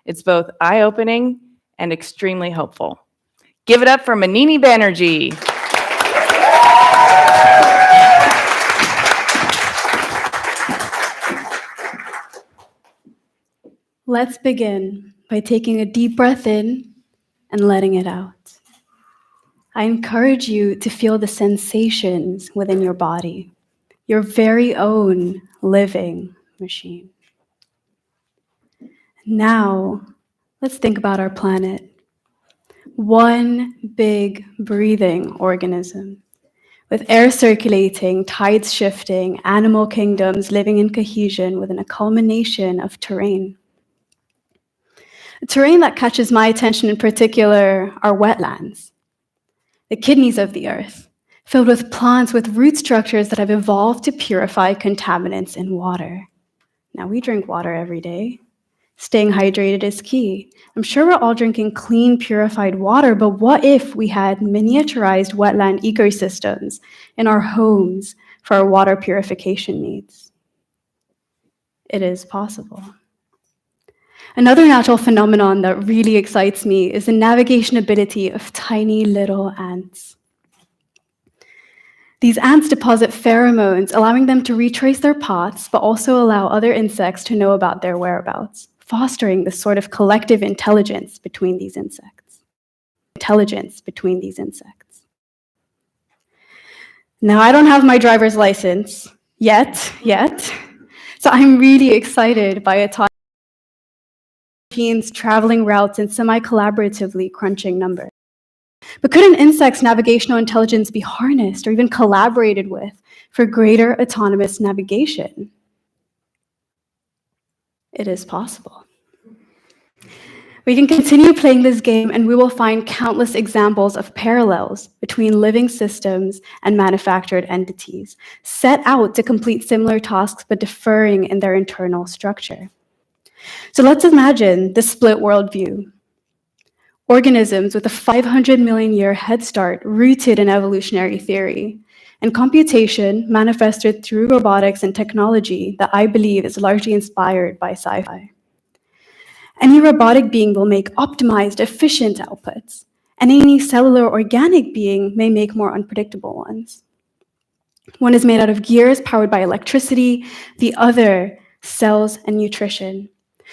It's both eye-opening and extremely hopeful. Give it up for Manini Banerjee. Let's begin by taking a deep breath in and letting it out. I encourage you to feel the sensations within your body, your very own living machine. Now, let's think about our planet. One big breathing organism with air circulating, tides shifting, animal kingdoms living in cohesion within a culmination of terrain. The terrain that catches my attention in particular are wetlands, the kidneys of the earth, filled with plants with root structures that have evolved to purify contaminants in water. Now, we drink water every day. Staying hydrated is key. I'm sure we're all drinking clean, purified water, but what if we had miniaturized wetland ecosystems in our homes for our water purification needs? It is possible. Another natural phenomenon that really excites me is the navigation ability of tiny little ants. These ants deposit pheromones, allowing them to retrace their paths, but also allow other insects to know about their whereabouts, fostering this sort of collective intelligence between these insects. Now, I don't have my driver's license yet, so I'm really excited by autonomous machines traveling routes and semi-collaboratively crunching numbers. But could an insect's navigational intelligence be harnessed or even collaborated with for greater autonomous navigation? It is possible. We can continue playing this game and we will find countless examples of parallels between living systems and manufactured entities, set out to complete similar tasks but differing in their internal structure. So let's imagine the split worldview. Organisms with a 500 million year head start rooted in evolutionary theory, and computation manifested through robotics and technology that I believe is largely inspired by sci-fi. Any robotic being will make optimized, efficient outputs, and any cellular organic being may make more unpredictable ones. One is made out of gears powered by electricity, the other cells and nutrition.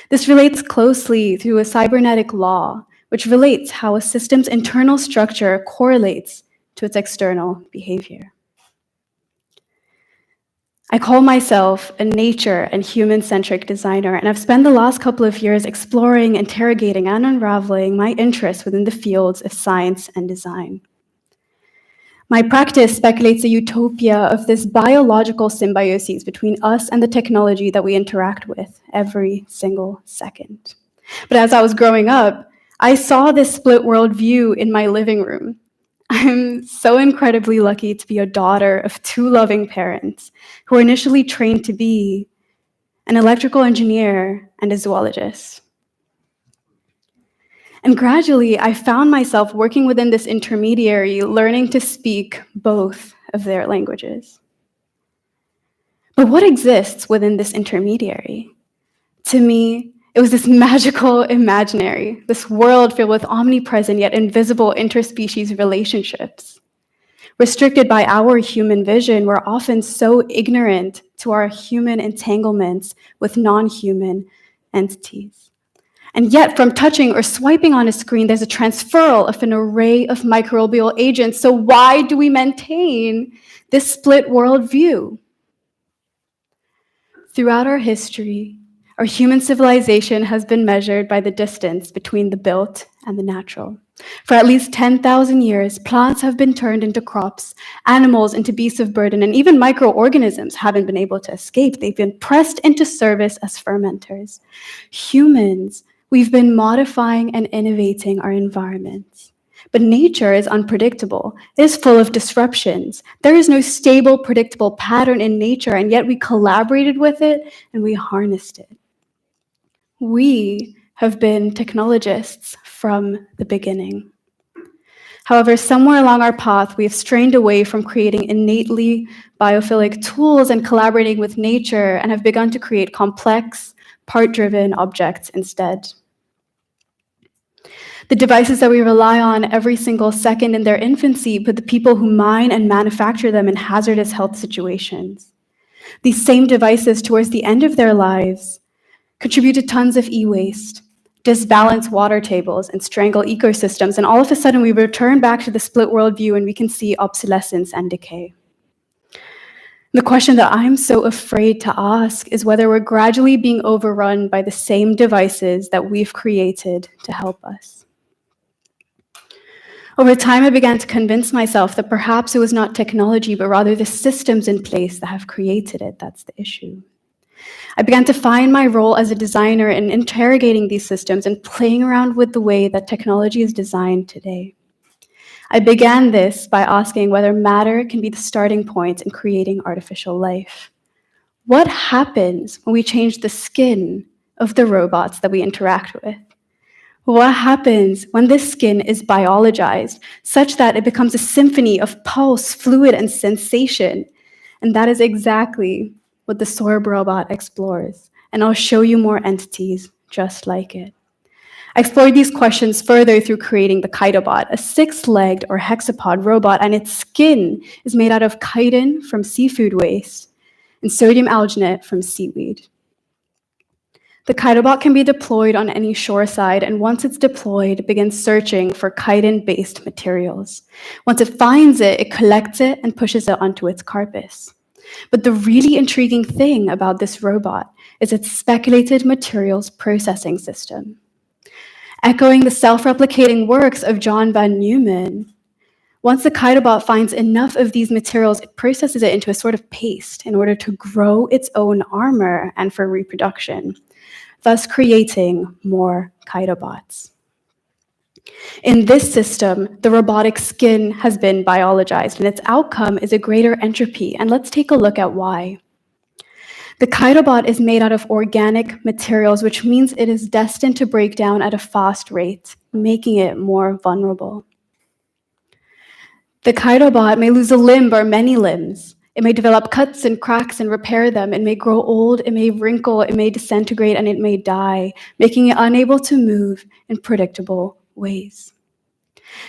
This relates closely through a cybernetic law, which relates how a system's internal structure correlates to its external behavior. I call myself a nature and human-centric designer, and I've spent the last couple of years exploring, interrogating, and unraveling my interests within the fields of science and design. My practice speculates a utopia of this biological symbiosis between us and the technology that we interact with every single second. But as I was growing up, I saw this split worldview in my living room. I'm so incredibly lucky to be a daughter of two loving parents who were initially trained to be an electrical engineer and a zoologist. And gradually, I found myself working within this intermediary, learning to speak both of their languages. But what exists within this intermediary? To me, it was this magical imaginary, this world filled with omnipresent yet invisible interspecies relationships. Restricted by our human vision, we're often so ignorant to our human entanglements with non-human entities. And yet, from touching or swiping on a screen, there's a transferal of an array of microbial agents. So why do we maintain this split worldview? Throughout our history, our human civilization has been measured by the distance between the built and the natural. For at least 10,000 years, plants have been turned into crops, animals into beasts of burden, and even microorganisms haven't been able to escape. They've been pressed into service as fermenters. Humans, we've been modifying and innovating our environments. But nature is unpredictable. It is full of disruptions. There is no stable, predictable pattern in nature, and yet we collaborated with it and we harnessed it. We have been technologists from the beginning. However, somewhere along our path, we have strained away from creating innately biophilic tools and collaborating with nature and have begun to create complex, part-driven objects instead. The devices that we rely on every single second in their infancy put the people who mine and manufacture them in hazardous health situations. These same devices, towards the end of their lives, contribute to tons of e-waste, disbalance water tables, and strangle ecosystems, and all of a sudden we return back to the split worldview and we can see obsolescence and decay. The question that I'm so afraid to ask is whether we're gradually being overrun by the same devices that we've created to help us. Over time, I began to convince myself that perhaps it was not technology, but rather the systems in place that have created it that's the issue. I began to find my role as a designer in interrogating these systems and playing around with the way that technology is designed today. I began this by asking whether matter can be the starting point in creating artificial life. What happens when we change the skin of the robots that we interact with? What happens when this skin is biologized such that it becomes a symphony of pulse, fluid, and sensation? And that is exactly what the Sorb robot explores. And I'll show you more entities just like it. I explored these questions further through creating the Chitobot, a 6-legged or hexapod robot, and its skin is made out of chitin from seafood waste and sodium alginate from seaweed. The Chitobot can be deployed on any shoreside, and once it's deployed, it begins searching for chitin-based materials. Once it finds it, it collects it and pushes it onto its carapace. But the really intriguing thing about this robot is its speculated materials processing system. Echoing the self-replicating works of John von Neumann, once the Chitobot finds enough of these materials, it processes it into a sort of paste in order to grow its own armor and for reproduction, thus creating more Chitobots. In this system, the robotic skin has been biologized, and its outcome is a greater entropy, and let's take a look at why. The Chitobot is made out of organic materials, which means it is destined to break down at a fast rate, making it more vulnerable. The Chitobot may lose a limb or many limbs. It may develop cuts and cracks and repair them. It may grow old, it may wrinkle, it may disintegrate, and it may die, making it unable to move in predictable ways.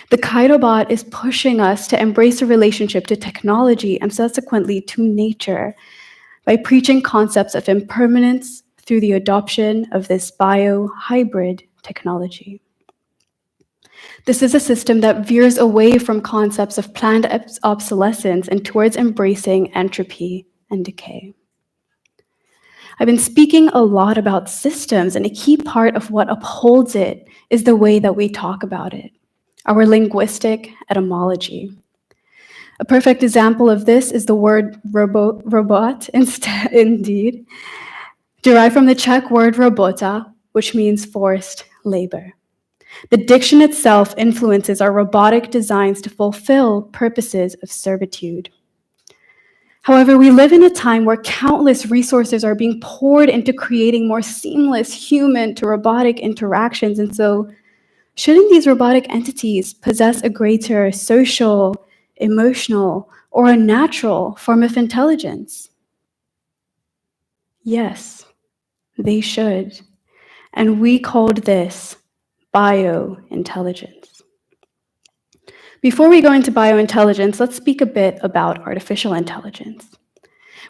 The Chitobot is pushing us to embrace a relationship to technology and subsequently to nature by preaching concepts of impermanence through the adoption of this bio-hybrid technology. This is a system that veers away from concepts of planned obsolescence and towards embracing entropy and decay. I've been speaking a lot about systems, and a key part of what upholds it is the way that we talk about it, our linguistic etymology. A perfect example of this is the word robot, indeed, derived from the Czech word robota, which means forced labor. The diction itself influences our robotic designs to fulfill purposes of servitude. However, we live in a time where countless resources are being poured into creating more seamless human to robotic interactions. And so, shouldn't these robotic entities possess a greater social, emotional, or a natural form of intelligence? Yes, they should. And we called this biointelligence. Before we go into biointelligence, let's speak a bit about artificial intelligence,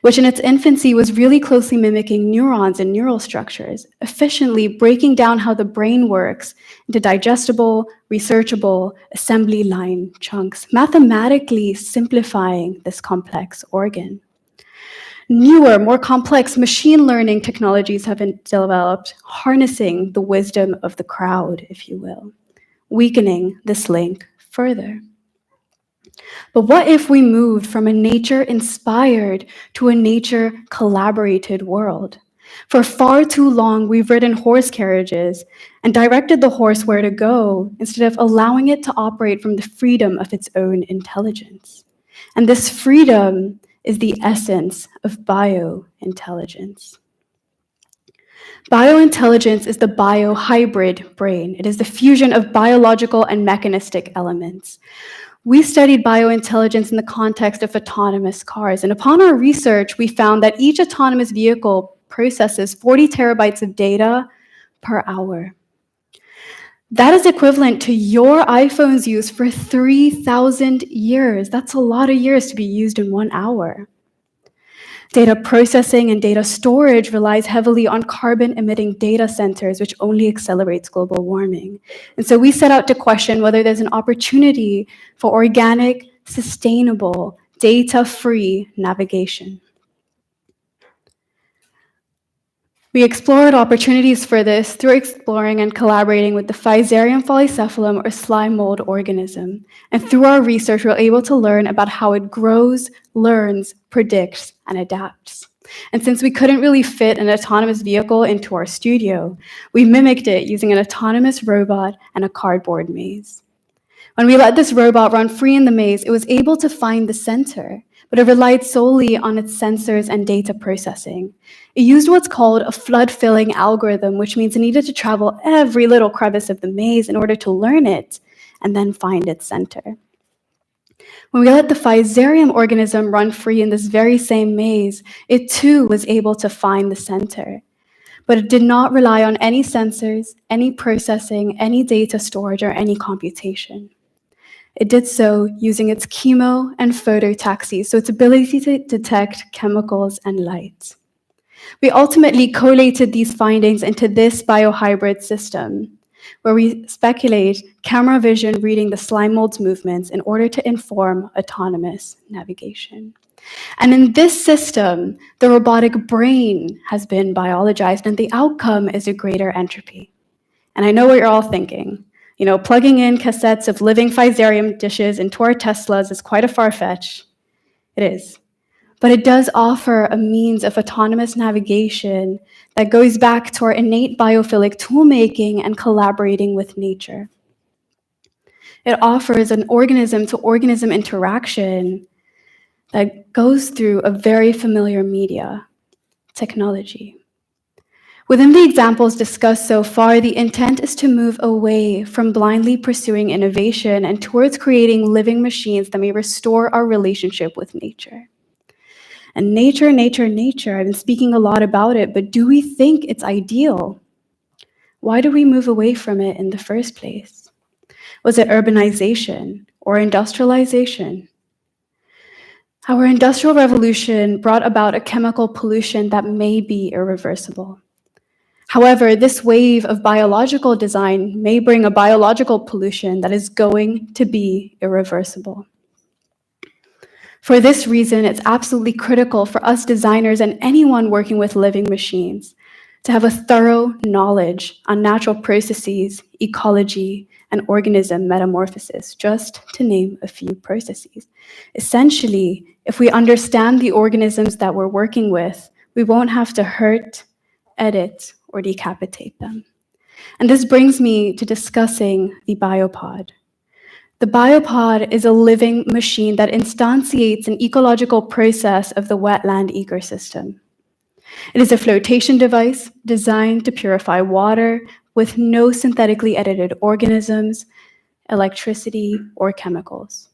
which in its infancy was really closely mimicking neurons and neural structures, efficiently breaking down how the brain works into digestible, researchable, assembly line chunks, mathematically simplifying this complex organ. Newer, more complex machine learning technologies have been developed, harnessing the wisdom of the crowd, if you will, weakening this link further. But what if we moved from a nature-inspired to a nature-collaborated world? For far too long, we've ridden horse carriages and directed the horse where to go instead of allowing it to operate from the freedom of its own intelligence. And this freedom is the essence of biointelligence. Biointelligence is the bio-hybrid brain. It is the fusion of biological and mechanistic elements. We studied biointelligence in the context of autonomous cars, and upon our research, we found that each autonomous vehicle processes 40 terabytes of data per hour. That is equivalent to your iPhone's use for 3,000 years. That's a lot of years to be used in 1 hour. Data processing and data storage relies heavily on carbon-emitting data centers, which only accelerates global warming. And so we set out to question whether there's an opportunity for organic, sustainable, data-free navigation. We explored opportunities for this through exploring and collaborating with the Fusarium polycephalum or slime mold organism. And through our research, we were able to learn about how it grows, learns, predicts, and adapts. And since we couldn't really fit an autonomous vehicle into our studio, we mimicked it using an autonomous robot and a cardboard maze. When we let this robot run free in the maze, it was able to find the center, but it relied solely on its sensors and data processing. It used what's called a flood-filling algorithm, which means it needed to travel every little crevice of the maze in order to learn it and then find its center. When we let the Fusarium organism run free in this very same maze, it too was able to find the center. But it did not rely on any sensors, any processing, any data storage, or any computation. It did so using its chemo and phototaxis, so its ability to detect chemicals and light. We ultimately collated these findings into this biohybrid system, where we speculate camera vision reading the slime mold's movements in order to inform autonomous navigation. And in this system, the robotic brain has been biologized, and the outcome is a greater entropy. And I know what you're all thinking. You know, plugging in cassettes of living Fusarium dishes into our Teslas is quite a far-fetch. It is. But it does offer a means of autonomous navigation that goes back to our innate biophilic toolmaking and collaborating with nature. It offers an organism-to-organism interaction that goes through a very familiar media, technology. Within the examples discussed so far, the intent is to move away from blindly pursuing innovation and towards creating living machines that may restore our relationship with nature. And nature, I've been speaking a lot about it, but do we think it's ideal? Why do we move away from it in the first place? Was it urbanization or industrialization? Our industrial revolution brought about a chemical pollution that may be irreversible. However, this wave of biological design may bring a biological pollution that is going to be irreversible. For this reason, it's absolutely critical for us designers and anyone working with living machines to have a thorough knowledge on natural processes, ecology, and organism metamorphosis, just to name a few processes. Essentially, if we understand the organisms that we're working with, we won't have to hurt, edit, or decapitate them. And this brings me to discussing the biopod. The biopod is a living machine that instantiates an ecological process of the wetland ecosystem. It is a flotation device designed to purify water with no synthetically edited organisms, electricity, or chemicals.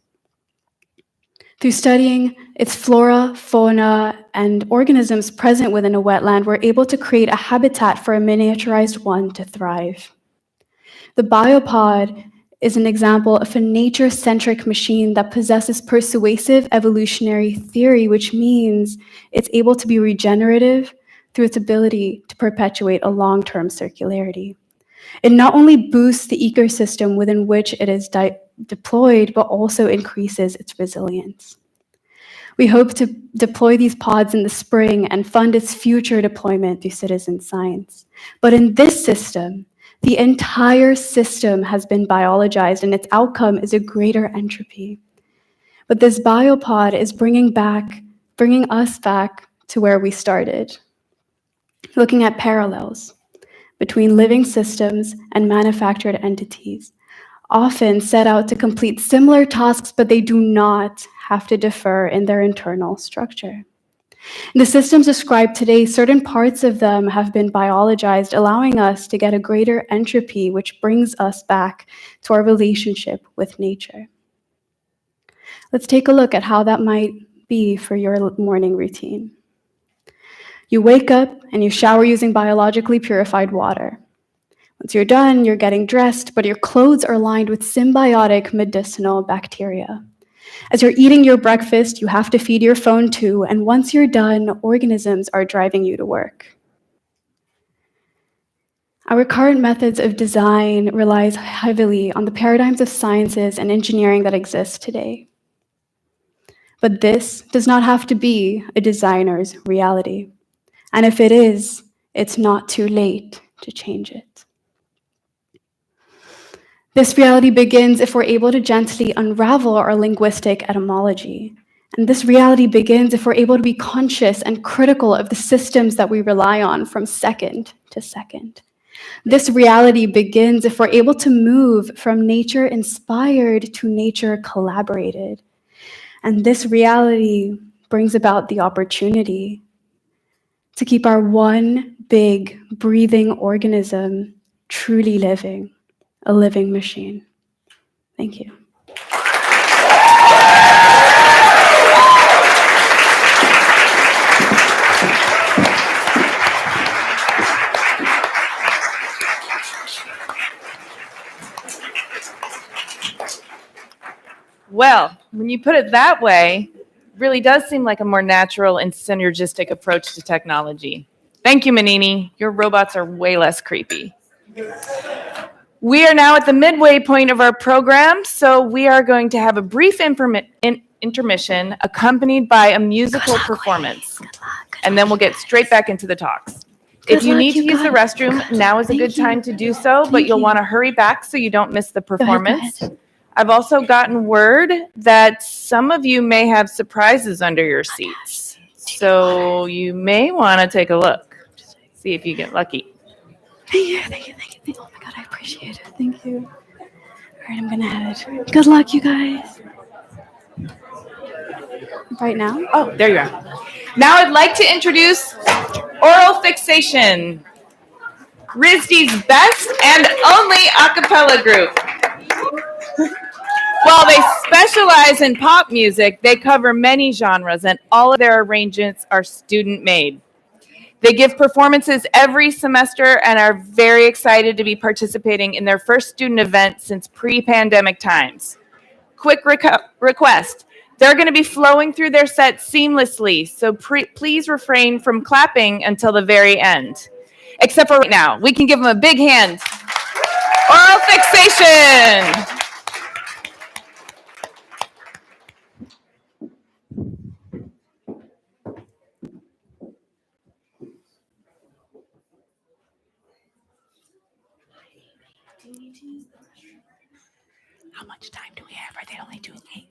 Through studying its flora, fauna, and organisms present within a wetland, we're able to create a habitat for a miniaturized one to thrive. The biopod is an example of a nature-centric machine that possesses persuasive evolutionary theory, which means it's able to be regenerative through its ability to perpetuate a long-term circularity. It not only boosts the ecosystem within which it is deployed, but also increases its resilience. We hope to deploy these pods in the spring and fund its future deployment through citizen science. But in this system, the entire system has been biologized and its outcome is a greater entropy. But this biopod is bringing us back to where we started, looking at parallels between living systems and manufactured entities, often set out to complete similar tasks, but they do not have to differ in their internal structure. In the systems described today, certain parts of them have been biologized, allowing us to get a greater entropy, which brings us back to our relationship with nature. Let's take a look at how that might be for your morning routine. You wake up and you shower using biologically purified water. Once you're done, you're getting dressed, but your clothes are lined with symbiotic medicinal bacteria. As you're eating your breakfast, you have to feed your phone too, and once you're done, organisms are driving you to work. Our current methods of design relies heavily on the paradigms of sciences and engineering that exist today. But this does not have to be a designer's reality. And if it is, it's not too late to change it. This reality begins if we're able to gently unravel our linguistic etymology. And this reality begins if we're able to be conscious and critical of the systems that we rely on from second to second. This reality begins if we're able to move from nature inspired to nature collaborated. And this reality brings about the opportunity to keep our one big breathing organism truly living, a living machine. Thank you. Well, when you put it that way, it really does seem like a more natural and synergistic approach to technology. Thank you, Manini. Your robots are way less creepy. We are now at the midway point of our program, so we are going to have a brief intermission accompanied by a musical performance. And then we'll get straight back into the talks. If you need to use the restroom, now is a good time to do so, but you'll want to hurry back so you don't miss the performance. I've also gotten word that some of you may have surprises under your seats. So you may want to take a look, see if you get lucky. Thank you. Oh my God, I appreciate it. Thank you. All right, I'm gonna head. Good luck, you guys. Right now? Oh, there you are. Now I'd like to introduce Oral Fixation, RISD's best and only a cappella group. While they specialize in pop music, they cover many genres, and all of their arrangements are student-made. They give performances every semester and are very excited to be participating in their first student event since pre-pandemic times. Quick request. They're going to be flowing through their set seamlessly, so please refrain from clapping until the very end. except for right now. We can give them a big hand. Oral fixation. How much time do we have? Are they only doing 8?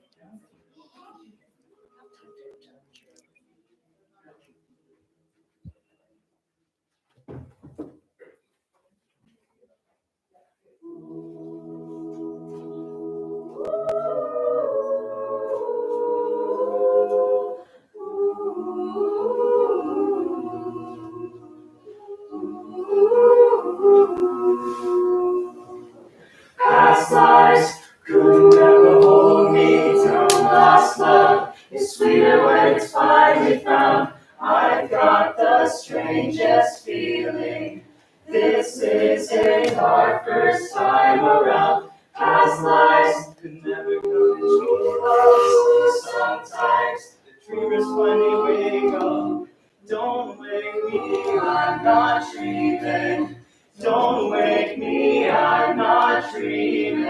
Past lives could never hold me down. Lost love is sweeter when it's finally found. I've got the strangest feeling. This isn't our first time around. Past lives could never control us. Sometimes the dreamers finally wake up. Don't wake me, I'm not dreaming. Don't wake me, I'm not dreaming.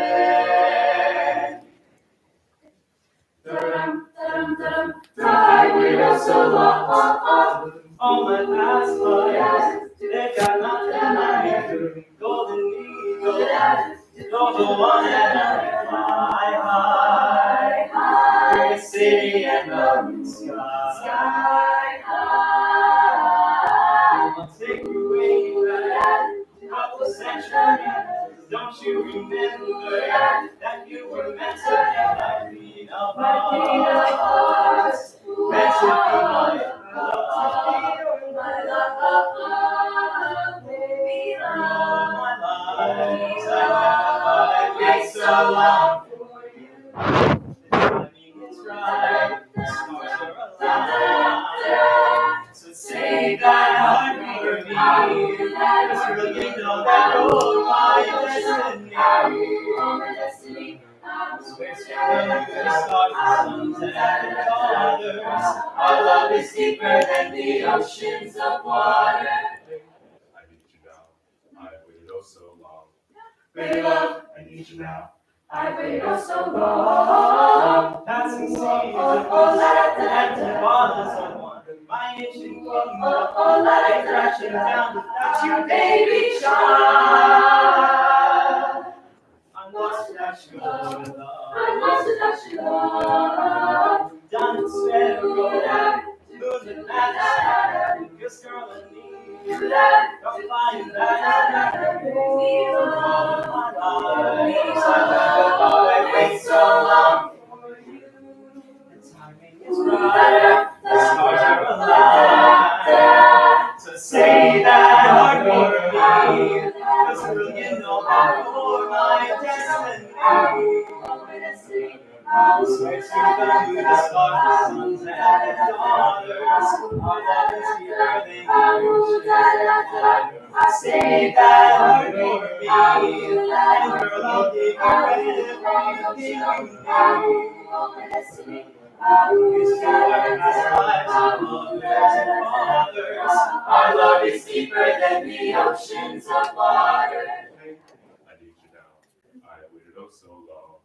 I waited so long. All my past lives, they got nothing like you. Golden eagle, you're the one that I fly high. We're the city and the sky high. I'll take you way back. Couple centuries, don't you remember that you were meant to be my queen of hearts, meant to be my love, baby love, my life. I wait so long for you. The timing is right, the stars are aligned. So save that heart for me, 'cause really you know that you're my destiny. I swear to the stars, the suns, and the daughters. Our love is deeper than the oceans of water. I need you now. I waited oh so long. Baby love, I need you now. I waited oh so long. Passing seas of bliss and the borders of wonder. My ancient kingdom, light crashing down without you, baby child. I'm lost without your love. I'm lost without your love. Done and swear to go moving magic. Yes, girl, I need you. Don't find that Baby love, my life. I wait so long for you. The timing is right. The stars are aligned. So say that heart for me. 'Cause girl, you know that you're my destiny. I swear to the moon, the stars, the suns, and the daughters. Our love is deeper than the oceans of water. Say that heart for me, and girl, I'll give you everything you need. It's to our past lives, mothers and fathers. Our love is deeper than the oceans of water. I need you now. I waited oh so long.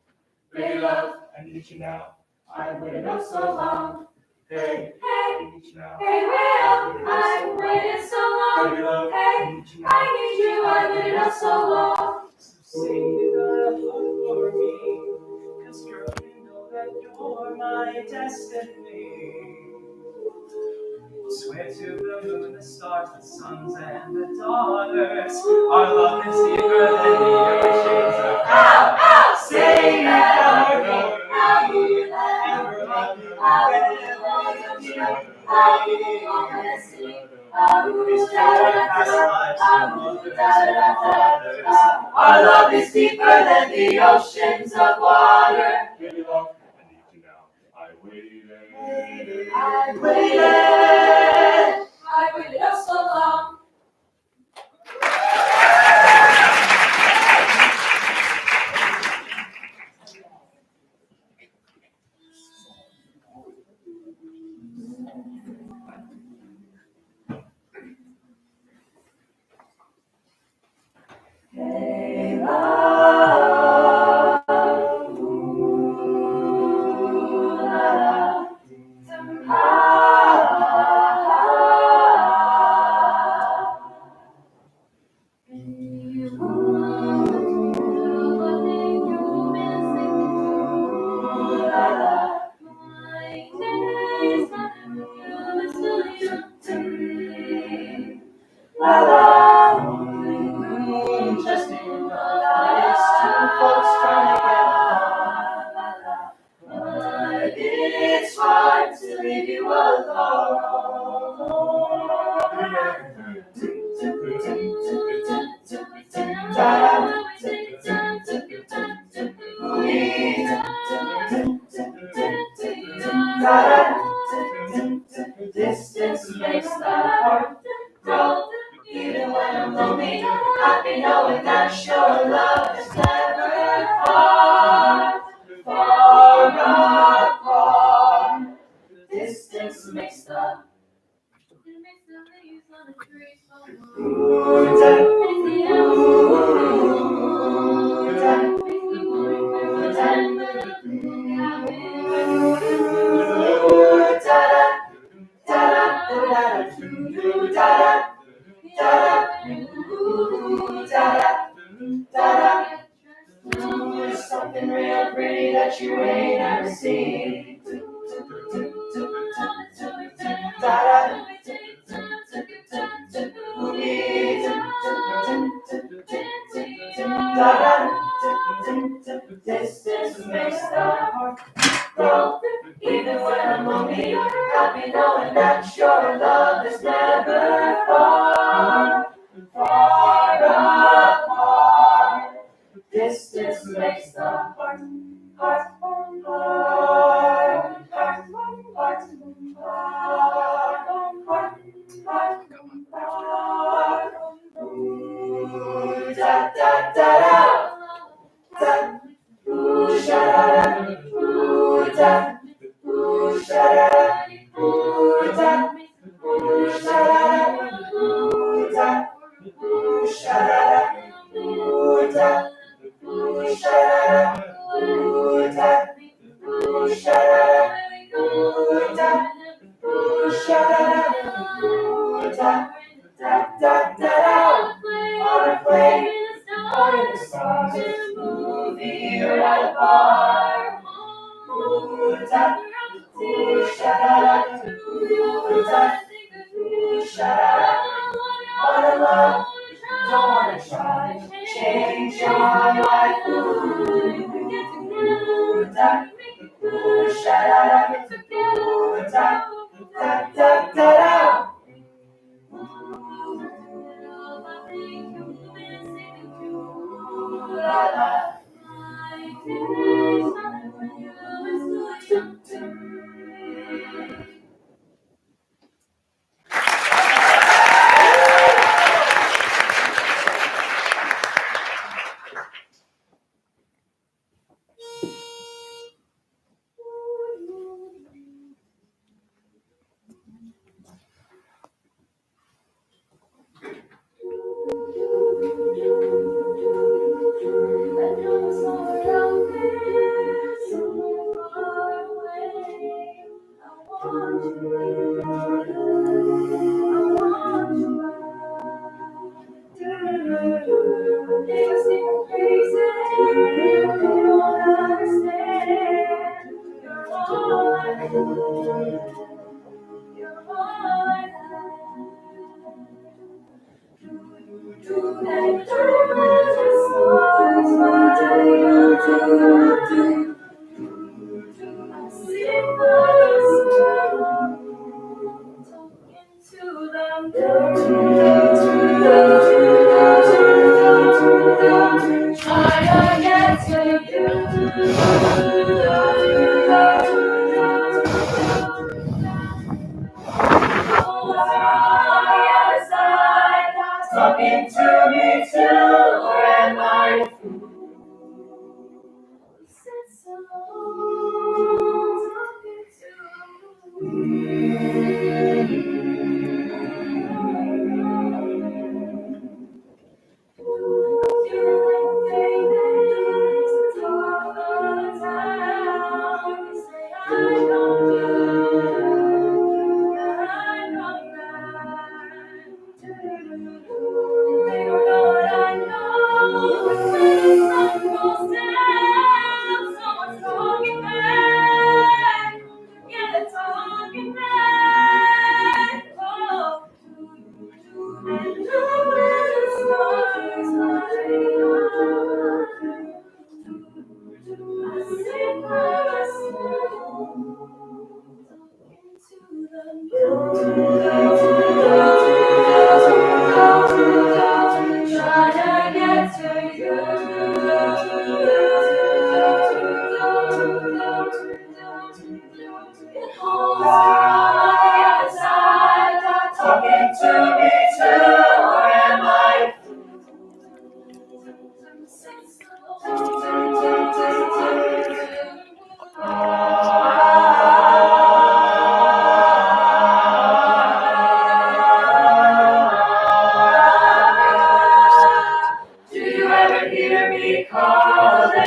baby love, I need you now. I waited oh so long. Hey, Hey, I need you now. hey, well, I've waited so long. Baby love, I Hey, need you now. I need you, I waited oh so long. Sing that heart for me, 'cause girl, you know that you're my destiny. Swear to the moon, the stars, the suns, and the daughters. Our love is deeper than the oceans of water. Say that heart for me, and girl, I'll give you everything you need. It's to our past lives, mothers and fathers. Our love is deeper than the oceans of water. Baby love, I need you now. I waited. I waited oh so long. La la, just in it's two folks trying to get along. But it's hard to leave you alone. Distance makes the heart grow. Even when I'm lonely, happy knowing that your love is never far, far apart. Distance makes the leaves on the trees something real pretty that you ain't ever seen. Distance makes the heart grow. Even when I'm lonely, happy knowing that your love is never far, far apart. Distance makes the heart, heart, heart, heart, heart, heart, heart, heart. Ooh, da da da da, da. Ooh, sha da da, ooh da, ooh sha da da, ooh da, ooh sha da da, ooh da, ooh sha da da, ooh da. Ooh, sha-da-da, ooh, da, ooh, sha-da-da, ooh, da, ooh, sha-da-da, ooh, da, da-da-da-da. On a plane, or in a song, in a movie, or at a bar. Ooh, da, ooh, sha-da-da, ooh, da, ooh, sha-da-da. Wanna love, don't wanna try, change your life. Ooh, da, ooh, sha-da-da, ooh, da, da-da-da-da. Ooh, la la. Talking to me too, or am I a fool? Said so. Talking Trying to get to you. It holds her on the other side, talking to me too, or am I? Do you ever hear me calling?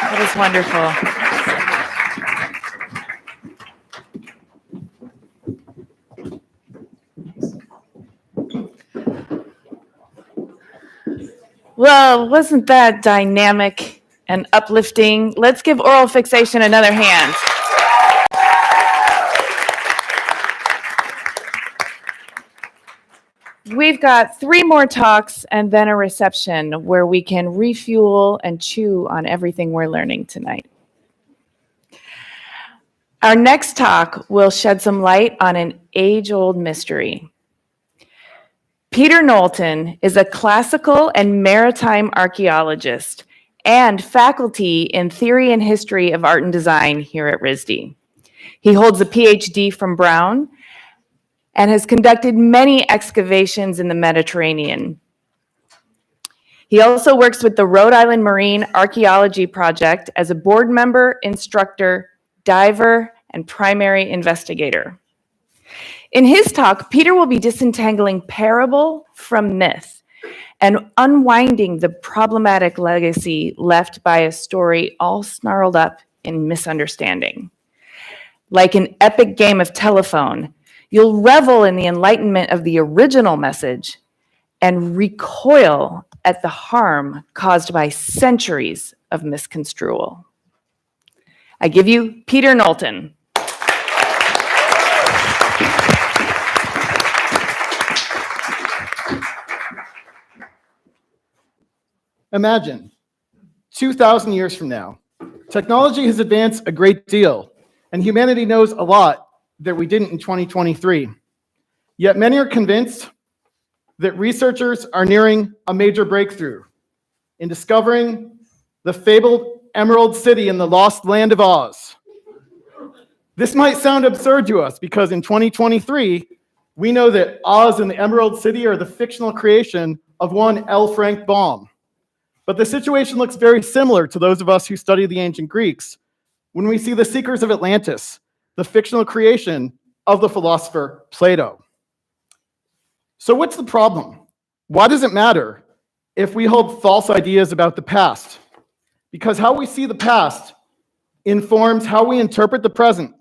That was wonderful. Well, wasn't that dynamic and uplifting? Let's give oral fixation another hand. We've got 3 more talks and then a reception where we can refuel and chew on everything we're learning tonight. Our next talk will shed some light on an age-old mystery. Peter Knowlton is a classical and maritime archaeologist and faculty in theory and history of art and design here at RISD. He holds a PhD from Brown and has conducted many excavations in the Mediterranean. He also works with the Rhode Island Marine Archaeology Project as a board member, instructor, diver, and primary investigator. In his talk, Peter will be disentangling parable from myth and unwinding the problematic legacy left by a story all snarled up in misunderstanding. Like an epic game of telephone, you'll revel in the enlightenment of the original message and recoil at the harm caused by centuries of misconstrual. I give you Peter Knowlton. Imagine, 2,000 years from now, technology has advanced a great deal, and humanity knows a lot that we didn't in 2023. Yet many are convinced that researchers are nearing a major breakthrough in discovering the fabled Emerald City in the lost land of Oz. This might sound absurd to us because in 2023, we know that Oz and the Emerald City are the fictional creation of one L. Frank Baum. But the situation looks very similar to those of us who study the ancient Greeks when we see the Seekers of Atlantis, the fictional creation of the philosopher Plato. So what's the problem? Why does it matter if we hold false ideas about the past? Because how we see the past informs how we interpret the present,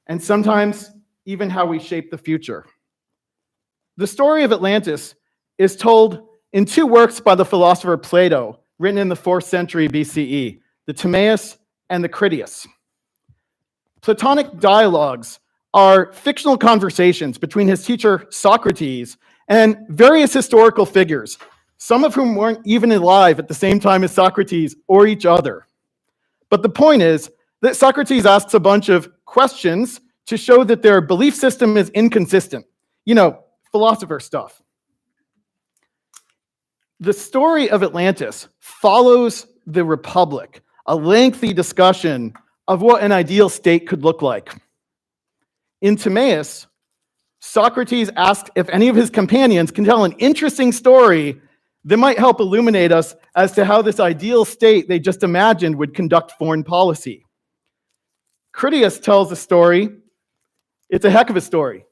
and sometimes even how we shape the future. The story of Atlantis is told in 2 works by the philosopher Plato, written in the 4th century BCE, the Timaeus and the Critias. Platonic dialogues are fictional conversations between his teacher Socrates and various historical figures, some of whom weren't even alive at the same time as Socrates or each other. But the point is that Socrates asks a bunch of questions to show that their belief system is inconsistent. You know, philosopher stuff. The story of Atlantis follows the Republic, a lengthy discussion of what an ideal state could look like. In Timaeus, Socrates asked if any of his companions can tell an interesting story that might help illuminate us as to how this ideal state they just imagined would conduct foreign policy. Critias tells a story. It's a heck of a story.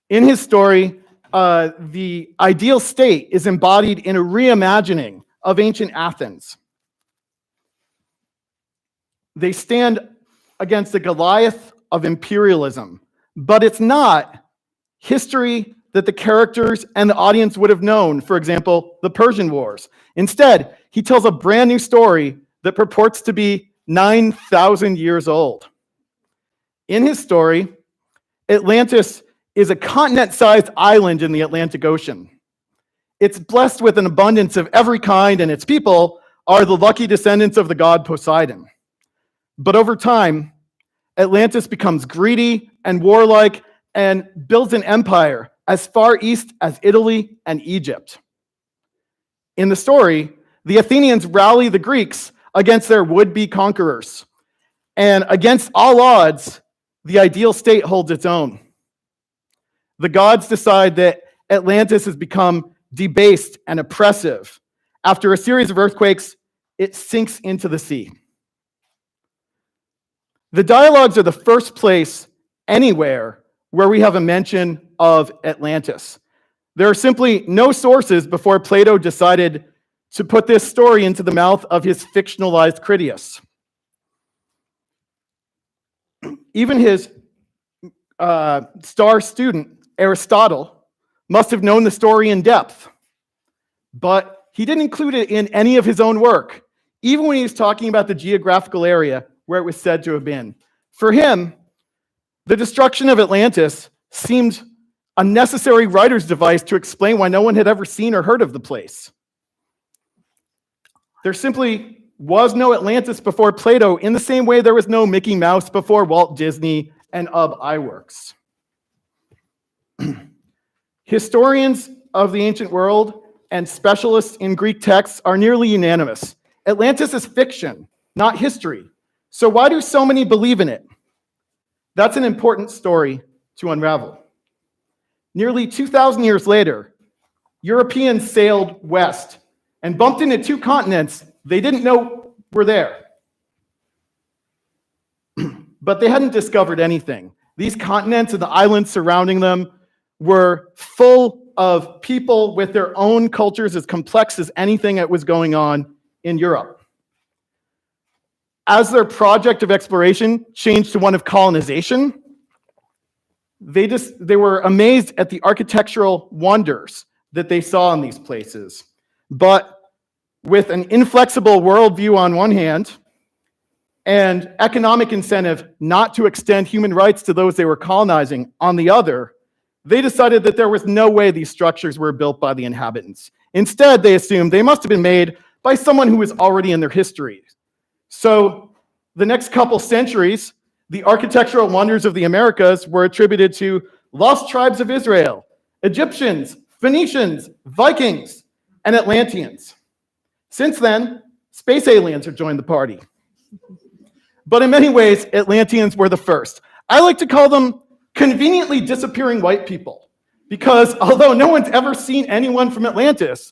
In his story, the ideal state is embodied in a reimagining of ancient Athens. They stand against the Goliath of imperialism, but it's not history that the characters and the audience would have known, for example, the Persian Wars. Instead, he tells a brand new story that purports to be 9,000 years old. In his story, Atlantis is a continent-sized island in the Atlantic Ocean. It's blessed with an abundance of every kind, and its people are the lucky descendants of the god Poseidon. But over time, Atlantis becomes greedy and warlike and builds an empire as far east as Italy and Egypt. In the story, the Athenians rally the Greeks against their would-be conquerors. And against all odds, the ideal state holds its own. The gods decide that Atlantis has become debased and oppressive. After a series of earthquakes, it sinks into the sea. The dialogues are the first place anywhere where we have a mention of Atlantis. There are simply no sources before Plato decided to put this story into the mouth of his fictionalized Critias. Even his star student, Aristotle, must have known the story in depth, but he didn't include it in any of his own work, even when he was talking about the geographical area where it was said to have been. For him, the destruction of Atlantis seemed a necessary writer's device to explain why no one had ever seen or heard of the place. There simply was no Atlantis before Plato, in the same way there was no Mickey Mouse before Walt Disney and Ub Iwerks. Historians of the ancient world and specialists in Greek texts are nearly unanimous. Atlantis is fiction, not history. So why do so many believe in it? That's an important story to unravel. Nearly 2,000 years later, Europeans sailed west and bumped into two continents they didn't know were there. But they hadn't discovered anything. These continents and the islands surrounding them were full of people with their own cultures as complex as anything that was going on in Europe. As their project of exploration changed to one of colonization, they were amazed at the architectural wonders that they saw in these places. But with an inflexible worldview on one hand and economic incentive not to extend human rights to those they were colonizing on the other, they decided that there was no way these structures were built by the inhabitants. Instead, they assumed they must have been made by someone who was already in their history. So the next couple centuries, the architectural wonders of the Americas were attributed to lost tribes of Israel, Egyptians, Phoenicians, Vikings, and Atlanteans. Since then, space aliens have joined the party. But in many ways, Atlanteans were the first. I like to call them conveniently disappearing white people, because although no one's ever seen anyone from Atlantis,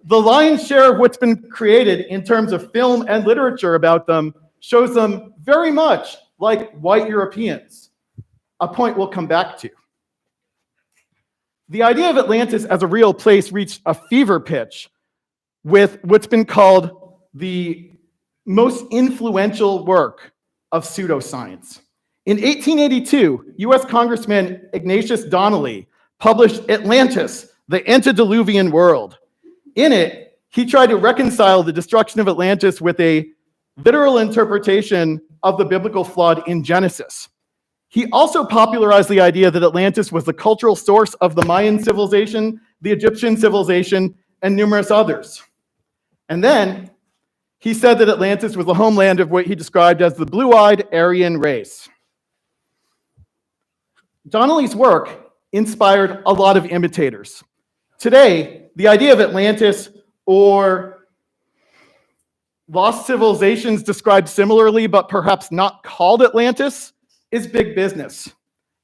the lion's share of what's been created in terms of film and literature about them shows them very much like white Europeans, a point we'll come back to. The idea of Atlantis as a real place reached a fever pitch with what's been called the most influential work of pseudoscience. In 1882, US Congressman Ignatius Donnelly published Atlantis, the Antediluvian World. In it, he tried to reconcile the destruction of Atlantis with a literal interpretation of the biblical flood in Genesis. He also popularized the idea that Atlantis was the cultural source of the Mayan civilization, the Egyptian civilization, and numerous others. And then he said that Atlantis was the homeland of what he described as the blue-eyed Aryan race. Donnelly's work inspired a lot of imitators. Today, the idea of Atlantis or lost civilizations described similarly, but perhaps not called Atlantis, is big business.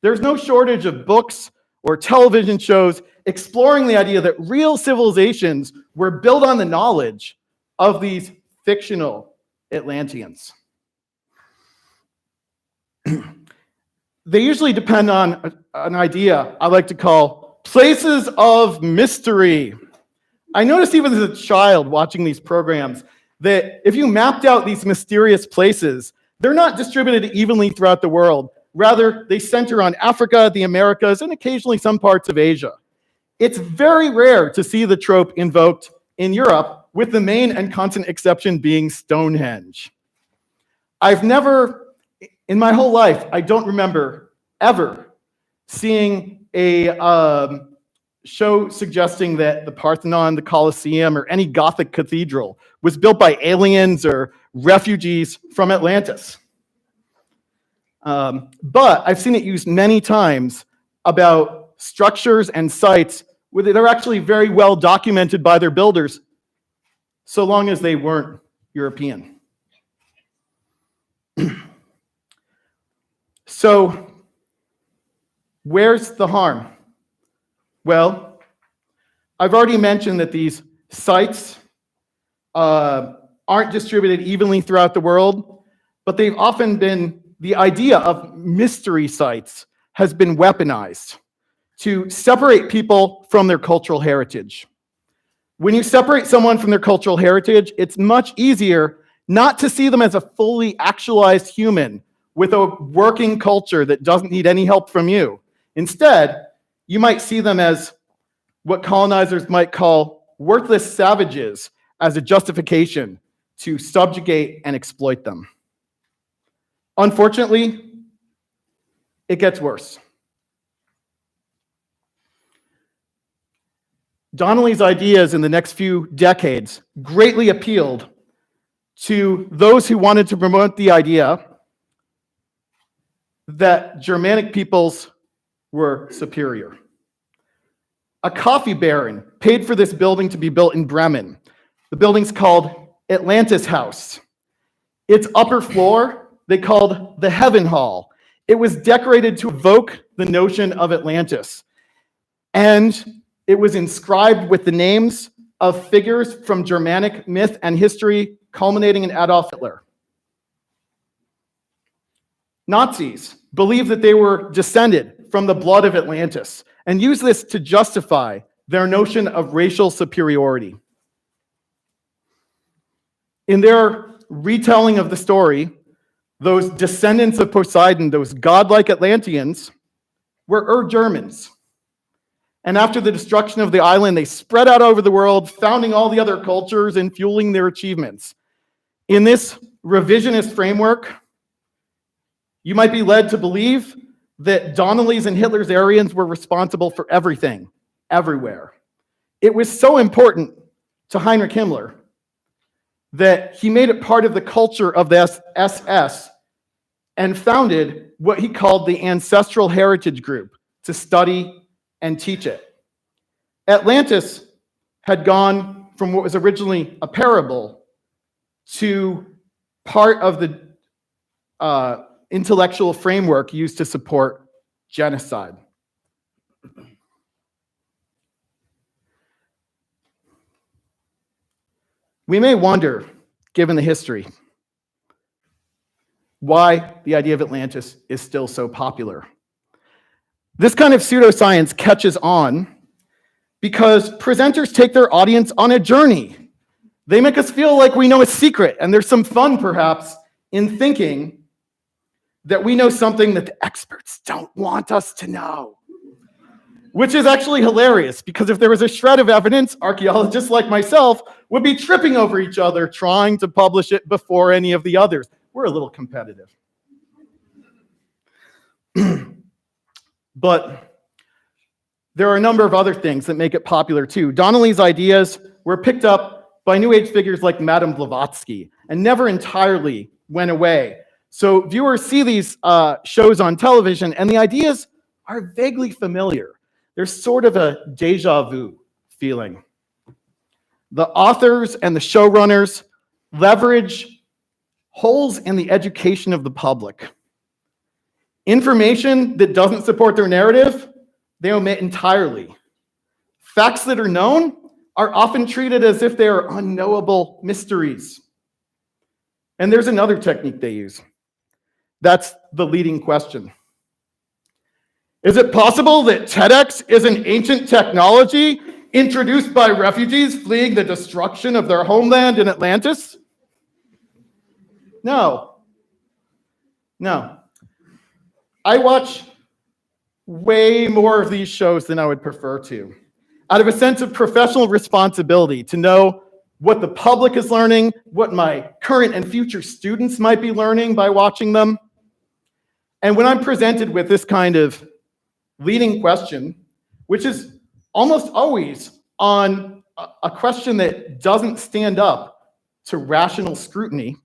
There's no shortage of books or television shows exploring the idea that real civilizations were built on the knowledge of these fictional Atlanteans. They usually depend on an idea I like to call places of mystery. I noticed even as a child watching these programs that if you mapped out these mysterious places, they're not distributed evenly throughout the world. Rather, they center on Africa, the Americas, and occasionally some parts of Asia. It's very rare to see the trope invoked in Europe, with the main and constant exception being Stonehenge. I've never, in my whole life, I don't remember ever seeing a show suggesting that the Parthenon, the Colosseum, or any Gothic cathedral was built by aliens or refugees from Atlantis. But I've seen it used many times about structures and sites that are actually very well documented by their builders, so long as they weren't European. So, where's the harm? Well, I've already mentioned that these sites aren't distributed evenly throughout the world, but they've often been, the idea of mystery sites has been weaponized to separate people from their cultural heritage. When you separate someone from their cultural heritage, it's much easier not to see them as a fully actualized human with a working culture that doesn't need any help from you. Instead, you might see them as what colonizers might call worthless savages as a justification to subjugate and exploit them. Unfortunately, it gets worse. Donnelly's ideas in the next few decades greatly appealed to those who wanted to promote the idea that Germanic peoples were superior. A coffee baron paid for this building to be built in Bremen. The building's called Atlantis House. Its upper floor, they called the Heaven Hall. It was decorated to evoke the notion of Atlantis. And it was inscribed with the names of figures from Germanic myth and history, culminating in Adolf Hitler. Nazis believed that they were descended from the blood of Atlantis and used this to justify their notion of racial superiority. In their retelling of the story, those descendants of Poseidon, those godlike Atlanteans, were Germans. And after the destruction of the island, they spread out over the world, founding all the other cultures and fueling their achievements. In this revisionist framework, you might be led to believe that Donnelly's and Hitler's Aryans were responsible for everything, everywhere. It was so important to Heinrich Himmler that he made it part of the culture of the SS and founded what he called the Ancestral Heritage Group to study and teach it. Atlantis had gone from what was originally a parable to part of the intellectual framework used to support genocide. We may wonder, given the history, why the idea of Atlantis is still so popular. This kind of pseudoscience catches on because presenters take their audience on a journey. They make us feel like we know a secret, and there's some fun, perhaps, in thinking that we know something that the experts don't want us to know. Which is actually hilarious, because if there was a shred of evidence, archaeologists like myself would be tripping over each other trying to publish it before any of the others. We're a little competitive. But there are a number of other things that make it popular too. Donnelly's ideas were picked up by New Age figures like Madame Blavatsky and never entirely went away. So viewers see these shows on television and the ideas are vaguely familiar. There's sort of a deja vu feeling. The authors and the showrunners leverage holes in the education of the public Information that doesn't support their narrative, they omit entirely. Facts that are known are often treated as if they are unknowable mysteries. And there's another technique they use. That's the leading question. Is it possible that TEDx is an ancient technology introduced by refugees fleeing the destruction of their homeland in Atlantis? No. I watch way more of these shows than I would prefer to, out of a sense of professional responsibility to know what the public is learning, what my current and future students might be learning by watching them. And when I'm presented with this kind of leading question, which is almost always on a question that doesn't stand up to rational scrutiny,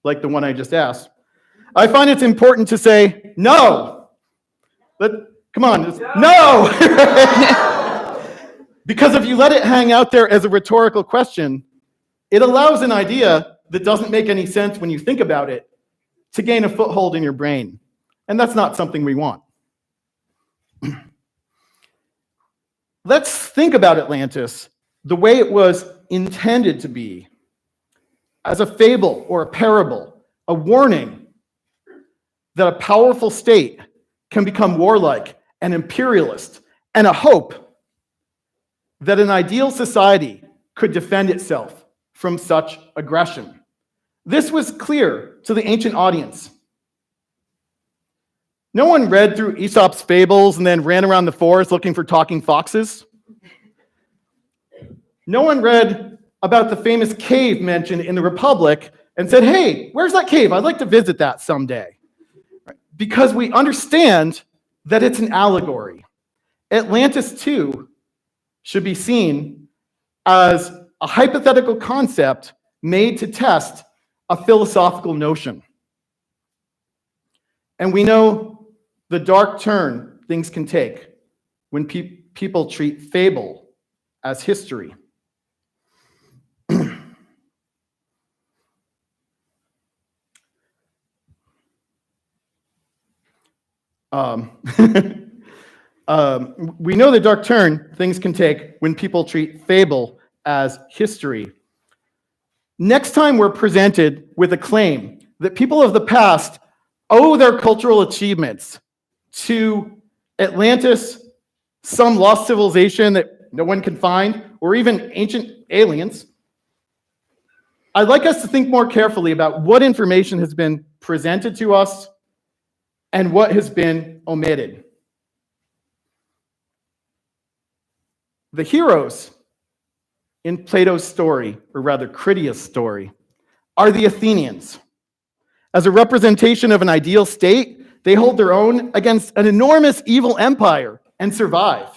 like the one I just asked, I find it's important to say, no. Come on, no! Because if you let it hang out there as a rhetorical question, it allows an idea that doesn't make any sense when you think about it to gain a foothold in your brain. And that's not something we want. Let's think about Atlantis the way it was intended to be, as a fable or a parable, a warning that a powerful state can become warlike and imperialist, and a hope that an ideal society could defend itself from such aggression. This was clear to the ancient audience. No one read through Aesop's fables and then ran around the forest looking for talking foxes. No one read about the famous cave mentioned in the Republic and said, hey, where's that cave? I'd like to visit that someday. Because we understand that it's an allegory. Atlantis, too, should be seen as a hypothetical concept made to test a philosophical notion. And we know the dark turn things can take when people treat fable as history. We know the dark turn things can take when people treat fable as history. Next time we're presented with a claim that people of the past owe their cultural achievements to Atlantis, some lost civilization that no one can find, or even ancient aliens, I'd like us to think more carefully about what information has been presented to us and what has been omitted. The heroes in Plato's story, or rather Critias' story, are the Athenians. As a representation of an ideal state, they hold their own against an enormous evil empire and survive.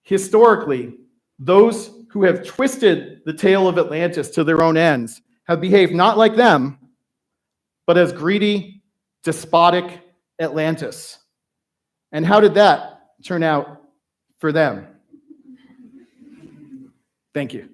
Historically, those who have twisted the tale of Atlantis to their own ends have behaved not like them, but as greedy, despotic Atlantis. And how did that turn out for them? Thank you.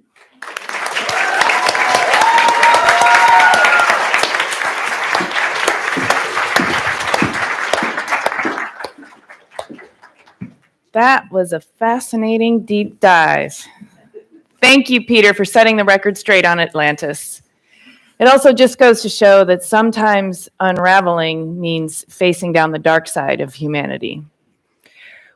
That was a fascinating deep dive. Thank you, Peter, for setting the record straight on Atlantis. It also just goes to show that sometimes unraveling means facing down the dark side of humanity,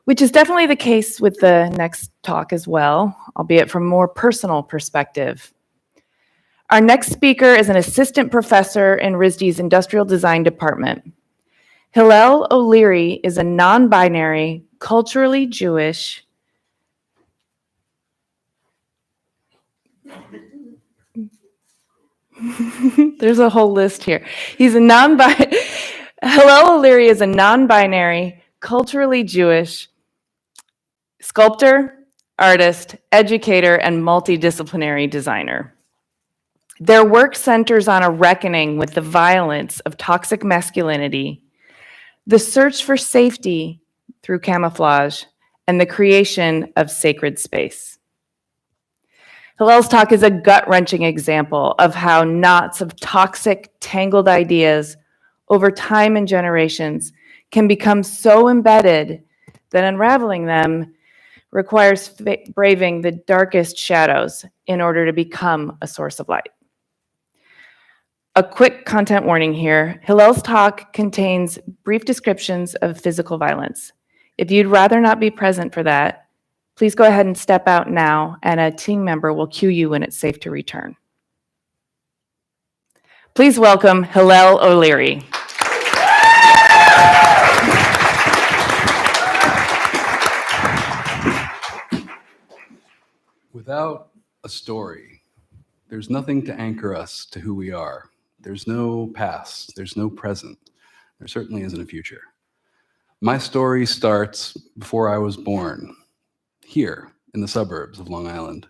which is definitely the case with the next talk as well, albeit from a more personal perspective. Our next speaker is an assistant professor in RISD's Industrial Design Department. Hillel O'Leary is a non-binary, culturally Jewish, there's a whole list here. Hillel O'Leary is a non-binary, culturally Jewish sculptor, artist, educator, and multidisciplinary designer. Their work centers on a reckoning with the violence of toxic masculinity, the search for safety through camouflage, and the creation of sacred space. Hillel's talk is a gut-wrenching example of how knots of toxic, tangled ideas over time and generations can become so embedded that unraveling them requires braving the darkest shadows in order to become a source of light. A quick content warning here. Hillel's talk contains brief descriptions of physical violence. If you'd rather not be present for that, please go ahead and step out now, and a team member will cue you when it's safe to return. Please welcome Hillel O'Leary. Without a story, there's nothing to anchor us to who we are. There's no past, there's no present. There certainly isn't a future. My story starts before I was born, here in the suburbs of Long Island.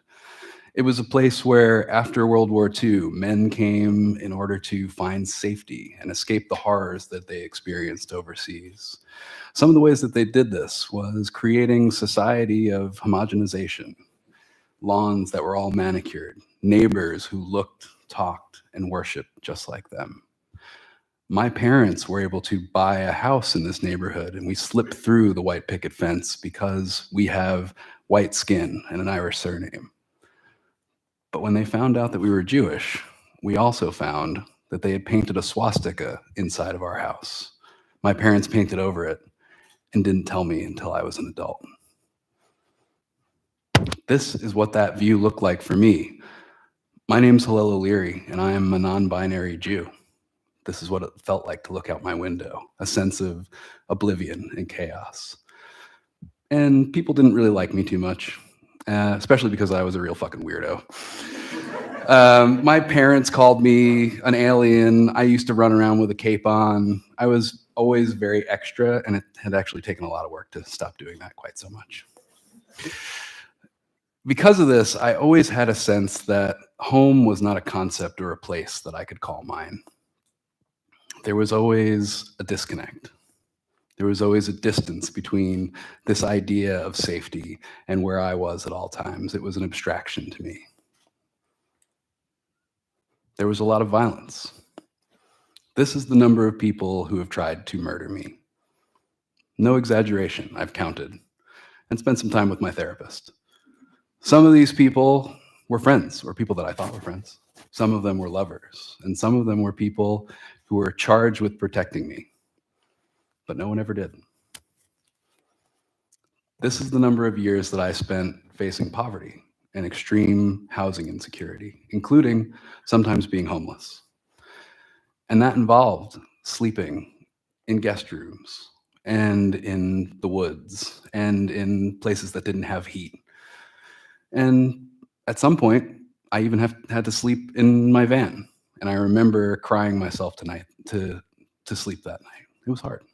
It was a place where, after World War II, men came in order to find safety and escape the horrors that they experienced overseas. Some of the ways that they did this was creating society of homogenization, lawns that were all manicured, neighbors who looked, talked, and worshiped just like them. My parents were able to buy a house in this neighborhood, and we slipped through the white picket fence because we have white skin and an Irish surname. But when they found out that we were Jewish, we also found that they had painted a swastika inside of our house. My parents painted over it and didn't tell me until I was an adult. This is what that view looked like for me. My name's Hillel O'Leary, and I am a non-binary Jew. This is what it felt like to look out my window, a sense of oblivion and chaos. And people didn't really like me too much, especially because I was a real fucking weirdo. My parents called me an alien. I used to run around with a cape on. I was always very extra, and it had actually taken a lot of work to stop doing that quite so much. Because of this, I always had a sense that home was not a concept or a place that I could call mine. There was always a disconnect. There was always a distance between this idea of safety and where I was at all times. It was an abstraction to me. There was a lot of violence. This is the number of people who have tried to murder me. No exaggeration, I've counted, and spent some time with my therapist. Some of these people were friends, or people that I thought were friends. Some of them were lovers, and some of them were people who were charged with protecting me, but no one ever did. This is the number of years that I spent facing poverty and extreme housing insecurity, including sometimes being homeless. And that involved sleeping in guest rooms and in the woods and in places that didn't have heat. And at some point, I even had to sleep in my van. And I remember crying myself to sleep that night. It was hard.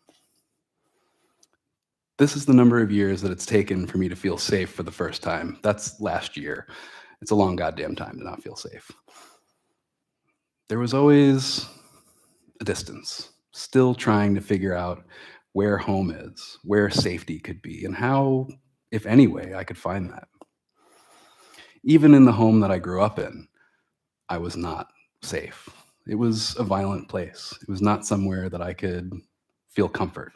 This is the number of years that it's taken for me to feel safe for the first time. That's last year. It's a long goddamn time to not feel safe. There was always a distance, still trying to figure out where home is, where safety could be, and how, if any way, I could find that. Even in the home that I grew up in, I was not safe. It was a violent place. It was not somewhere that I could feel comfort.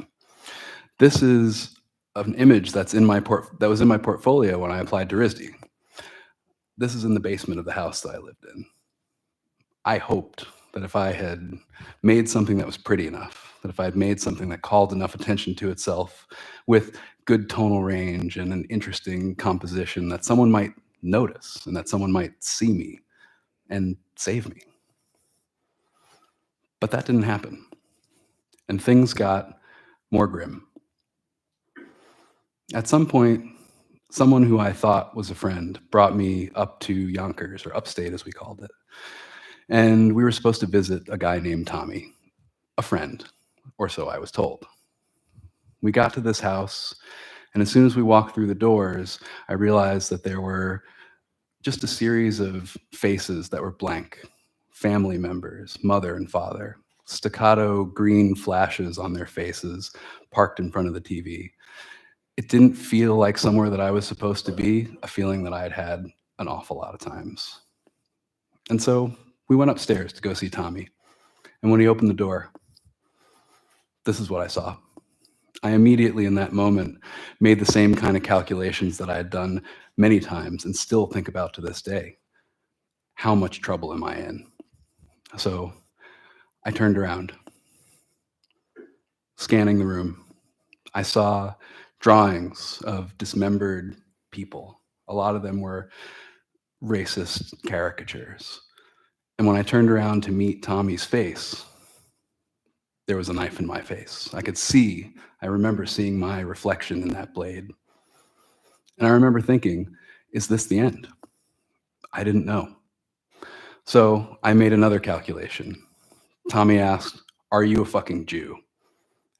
This is an image that was in my portfolio when I applied to RISD. This is in the basement of the house that I lived in. I hoped that if I had made something that was pretty enough, that if I had made something that called enough attention to itself with good tonal range and an interesting composition, that someone might notice and that someone might see me and save me. But that didn't happen. And things got more grim. At some point, someone who I thought was a friend brought me up to Yonkers, or upstate as we called it. And we were supposed to visit a guy named Tommy, a friend, or so I was told. We got to this house, and as soon as we walked through the doors, I realized that there were just a series of faces that were blank. Family members, mother and father, staccato green flashes on their faces, parked in front of the TV. It didn't feel like somewhere that I was supposed to be, a feeling that I had had an awful lot of times. And so we went upstairs to go see Tommy. And when he opened the door, This is what I saw. I immediately in that moment made the same kind of calculations that I had done many times and still think about to this day. How much trouble am I in? So I turned around, scanning the room. I saw drawings of dismembered people. A lot of them were racist caricatures. And when I turned around to meet Tommy's face, there was a knife in my face. I remember seeing my reflection in that blade. And I remember thinking, is this the end? I didn't know. So I made another calculation. Tommy asked, "Are you a fucking Jew?"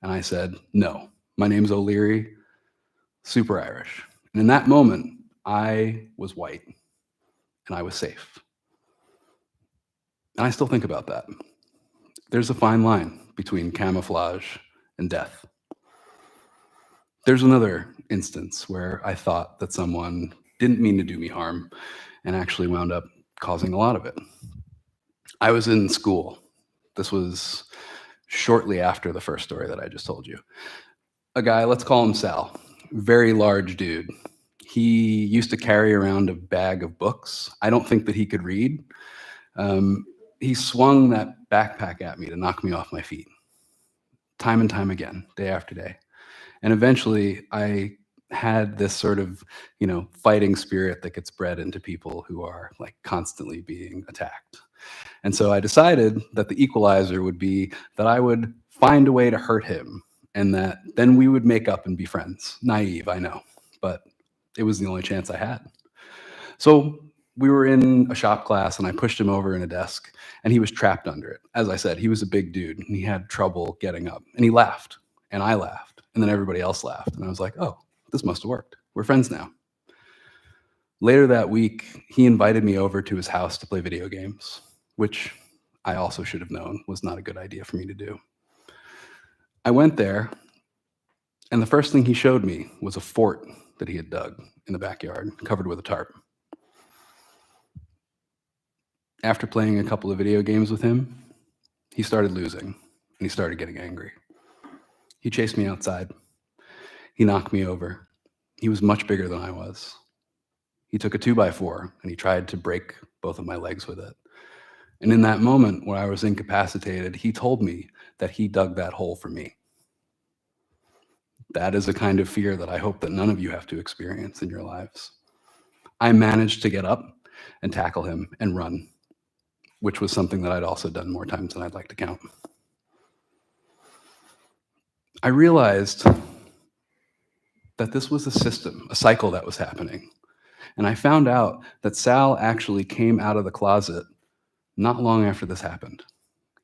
And I said, "No, my name's O'Leary, super Irish." And in that moment, I was white and I was safe. And I still think about that. There's a fine line between camouflage and death. There's another instance where I thought that someone didn't mean to do me harm and actually wound up causing a lot of it. I was in school. This was shortly after the first story that I just told you. A guy, let's call him Sal, very large dude. He used to carry around a bag of books. I don't think that he could read. He swung that backpack at me to knock me off my feet, time and time again, day after day. And eventually I had this sort of, fighting spirit that gets bred into people who are like constantly being attacked. And so I decided that the equalizer would be that I would find a way to hurt him and that then we would make up and be friends. Naive, I know, but it was the only chance I had. So we were in a shop class and I pushed him over in a desk and he was trapped under it. As I said, he was a big dude and he had trouble getting up and he laughed and I laughed and then everybody else laughed. And I was like, oh, this must have worked. We're friends now. Later that week, he invited me over to his house to play video games, which I also should have known was not a good idea for me to do. I went there, and the first thing he showed me was a fort that he had dug in the backyard, covered with a tarp. After playing a couple of video games with him, he started losing, and he started getting angry. He chased me outside. He knocked me over. He was much bigger than I was. He took a 2x4 and he tried to break both of my legs with it. And in that moment when I was incapacitated, he told me that he dug that hole for me. That is a kind of fear that I hope that none of you have to experience in your lives. I managed to get up and tackle him and run, which was something that I'd also done more times than I'd like to count. I realized that this was a system, a cycle that was happening. And I found out that Sal actually came out of the closet not long after this happened.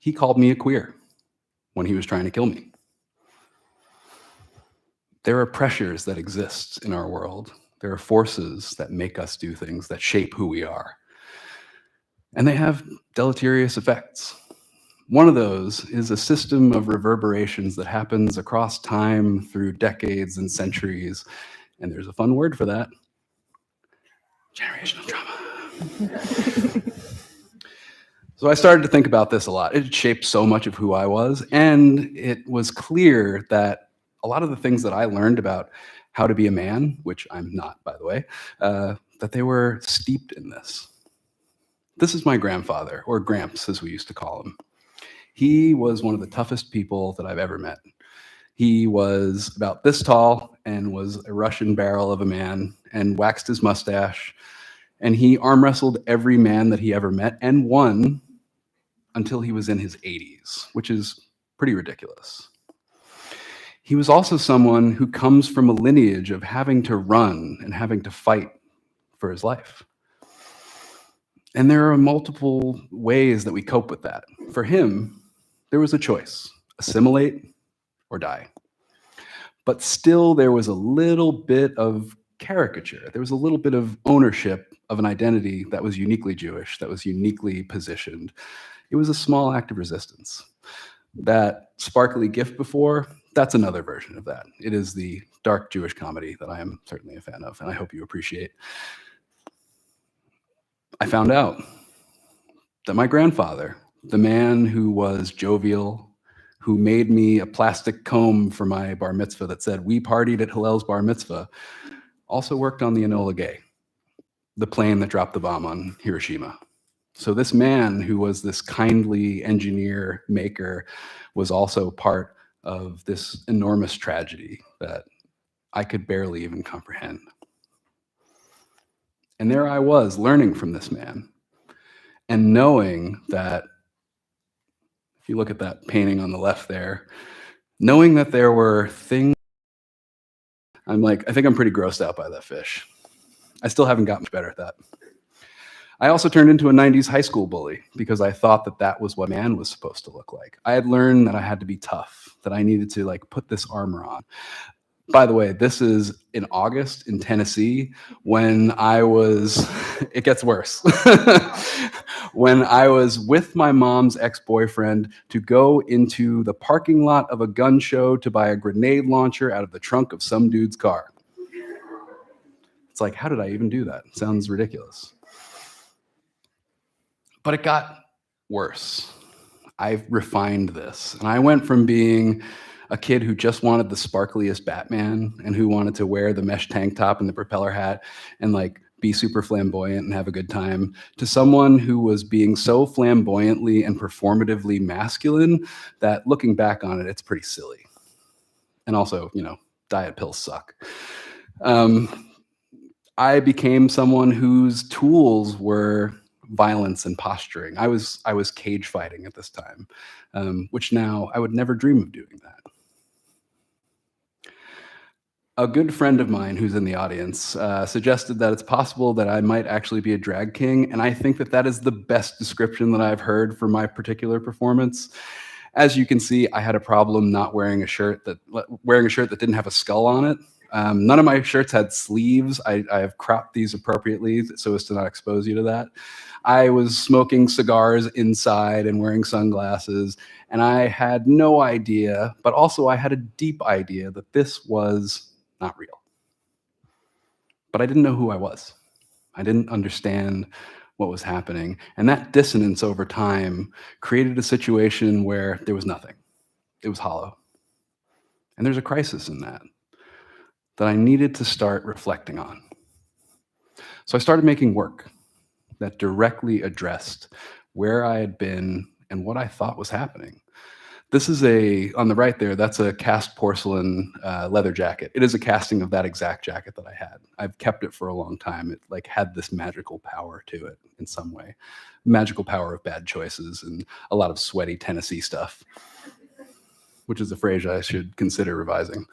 He called me a queer when he was trying to kill me. There are pressures that exist in our world. There are forces that make us do things, that shape who we are. And they have deleterious effects. One of those is a system of reverberations that happens across time through decades and centuries. And there's a fun word for that. Generational trauma. So I started to think about this a lot. It shaped so much of who I was, and it was clear that a lot of the things that I learned about how to be a man, which I'm not, by the way, that they were steeped in this. This is my grandfather, or Gramps, as we used to call him. He was one of the toughest people that I've ever met. He was about this tall and was a Russian barrel of a man and waxed his mustache. And he arm wrestled every man that he ever met and won until he was in his 80s, which is pretty ridiculous. He was also someone who comes from a lineage of having to run and having to fight for his life. And there are multiple ways that we cope with that. For him, there was a choice: assimilate or die. But still, there was a little bit of caricature. There was a little bit of ownership of an identity that was uniquely Jewish, that was uniquely positioned. It was a small act of resistance. That sparkly gift before, that's another version of that. It is the dark Jewish comedy that I am certainly a fan of, and I hope you appreciate. I found out that my grandfather, the man who was jovial, who made me a plastic comb for my bar mitzvah that said, "We partied at Hillel's bar mitzvah," also worked on the Enola Gay, the plane that dropped the bomb on Hiroshima. So this man, who was this kindly engineer maker, was also part of this enormous tragedy that I could barely even comprehend. And there I was, learning from this man, and knowing that, if you look at that painting on the left there, knowing that there were things, I'm like, I think I'm pretty grossed out by that fish. I still haven't gotten much better at that. I also turned into a 90s high school bully because I thought that that was what man was supposed to look like. I had learned that I had to be tough, that I needed to like put this armor on. By the way, this is in August in Tennessee when I was, it gets worse, when I was with my mom's ex-boyfriend to go into the parking lot of a gun show to buy a grenade launcher out of the trunk of some dude's car. It's like, how did I even do that? It sounds ridiculous. But it got worse. I refined this, and I went from being a kid who just wanted the sparkliest Batman and who wanted to wear the mesh tank top and the propeller hat and like be super flamboyant and have a good time, to someone who was being so flamboyantly and performatively masculine that looking back on it, it's pretty silly. And also, you know, diet pills suck. I became someone whose tools were violence and posturing. I was cage fighting at this time, which now I would never dream of doing that. A good friend of mine who's in the audience suggested that it's possible that I might actually be a drag king, and I think that that is the best description that I've heard for my particular performance. As you can see, I had a problem not wearing a shirt that didn't have a skull on it. None of my shirts had sleeves. I have cropped these appropriately so as to not expose you to that. I was smoking cigars inside and wearing sunglasses, and I had no idea, but also I had a deep idea that this was not real. But I didn't know who I was. I didn't understand what was happening. And that dissonance over time created a situation where there was nothing. It was hollow. And there's a crisis in that I needed to start reflecting on. So I started making work that directly addressed where I had been and what I thought was happening. This is on the right there, that's a cast porcelain leather jacket. It is a casting of that exact jacket that I had. I've kept it for a long time. It like had this magical power to it in some way. Magical power of bad choices and a lot of sweaty Tennessee stuff, which is a phrase I should consider revising.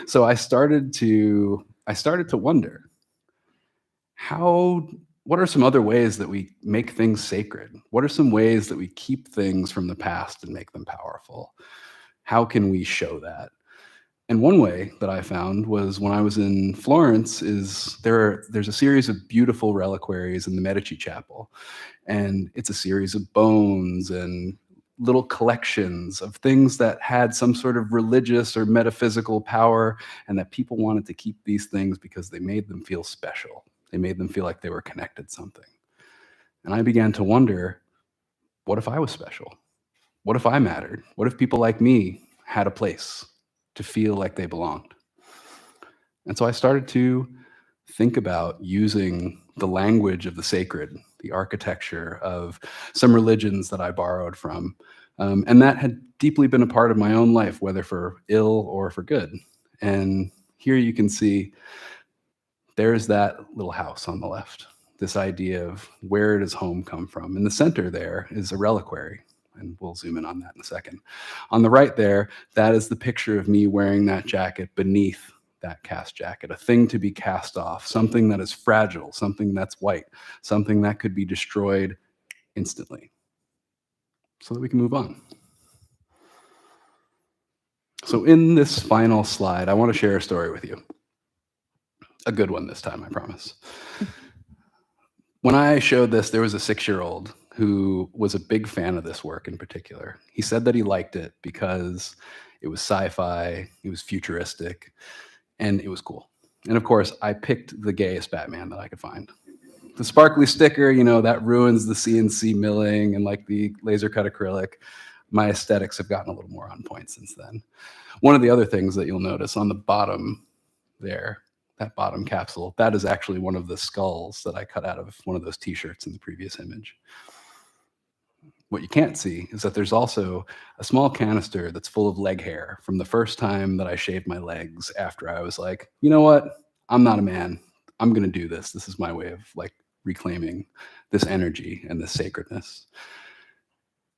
So I started to wonder, what are some other ways that we make things sacred? What are some ways that we keep things from the past and make them powerful? How can we show that? And one way that I found was when I was in Florence there's a series of beautiful reliquaries in the Medici Chapel. And it's a series of bones and little collections of things that had some sort of religious or metaphysical power, and that people wanted to keep these things because they made them feel special. They made them feel like they were connected to something. And I began to wonder, what if I was special? What if I mattered? What if people like me had a place to feel like they belonged? And so I started to think about using the language of the sacred, the architecture of some religions that I borrowed from. And that had deeply been a part of my own life, whether for ill or for good. And here you can see there's that little house on the left, this idea of where does home come from? In the center there is a reliquary, and we'll zoom in on that in a second. On the right there, that is the picture of me wearing that jacket beneath that cast jacket, a thing to be cast off, something that is fragile, something that's white, something that could be destroyed instantly so that we can move on. So in this final slide, I want to share a story with you. A good one this time, I promise. When I showed this, there was a 6-year-old who was a big fan of this work in particular. He said that he liked it because it was sci-fi, it was futuristic, and it was cool. And of course, I picked the gayest Batman that I could find. The sparkly sticker, you know, that ruins the CNC milling and like the laser cut acrylic. My aesthetics have gotten a little more on point since then. One of the other things that you'll notice on the bottom there, that bottom capsule, that is actually one of the skulls that I cut out of one of those t-shirts in the previous image. What you can't see is that there's also a small canister that's full of leg hair from the first time that I shaved my legs after I was like, you know what? I'm not a man. I'm going to do this. This is my way of like reclaiming this energy and this sacredness.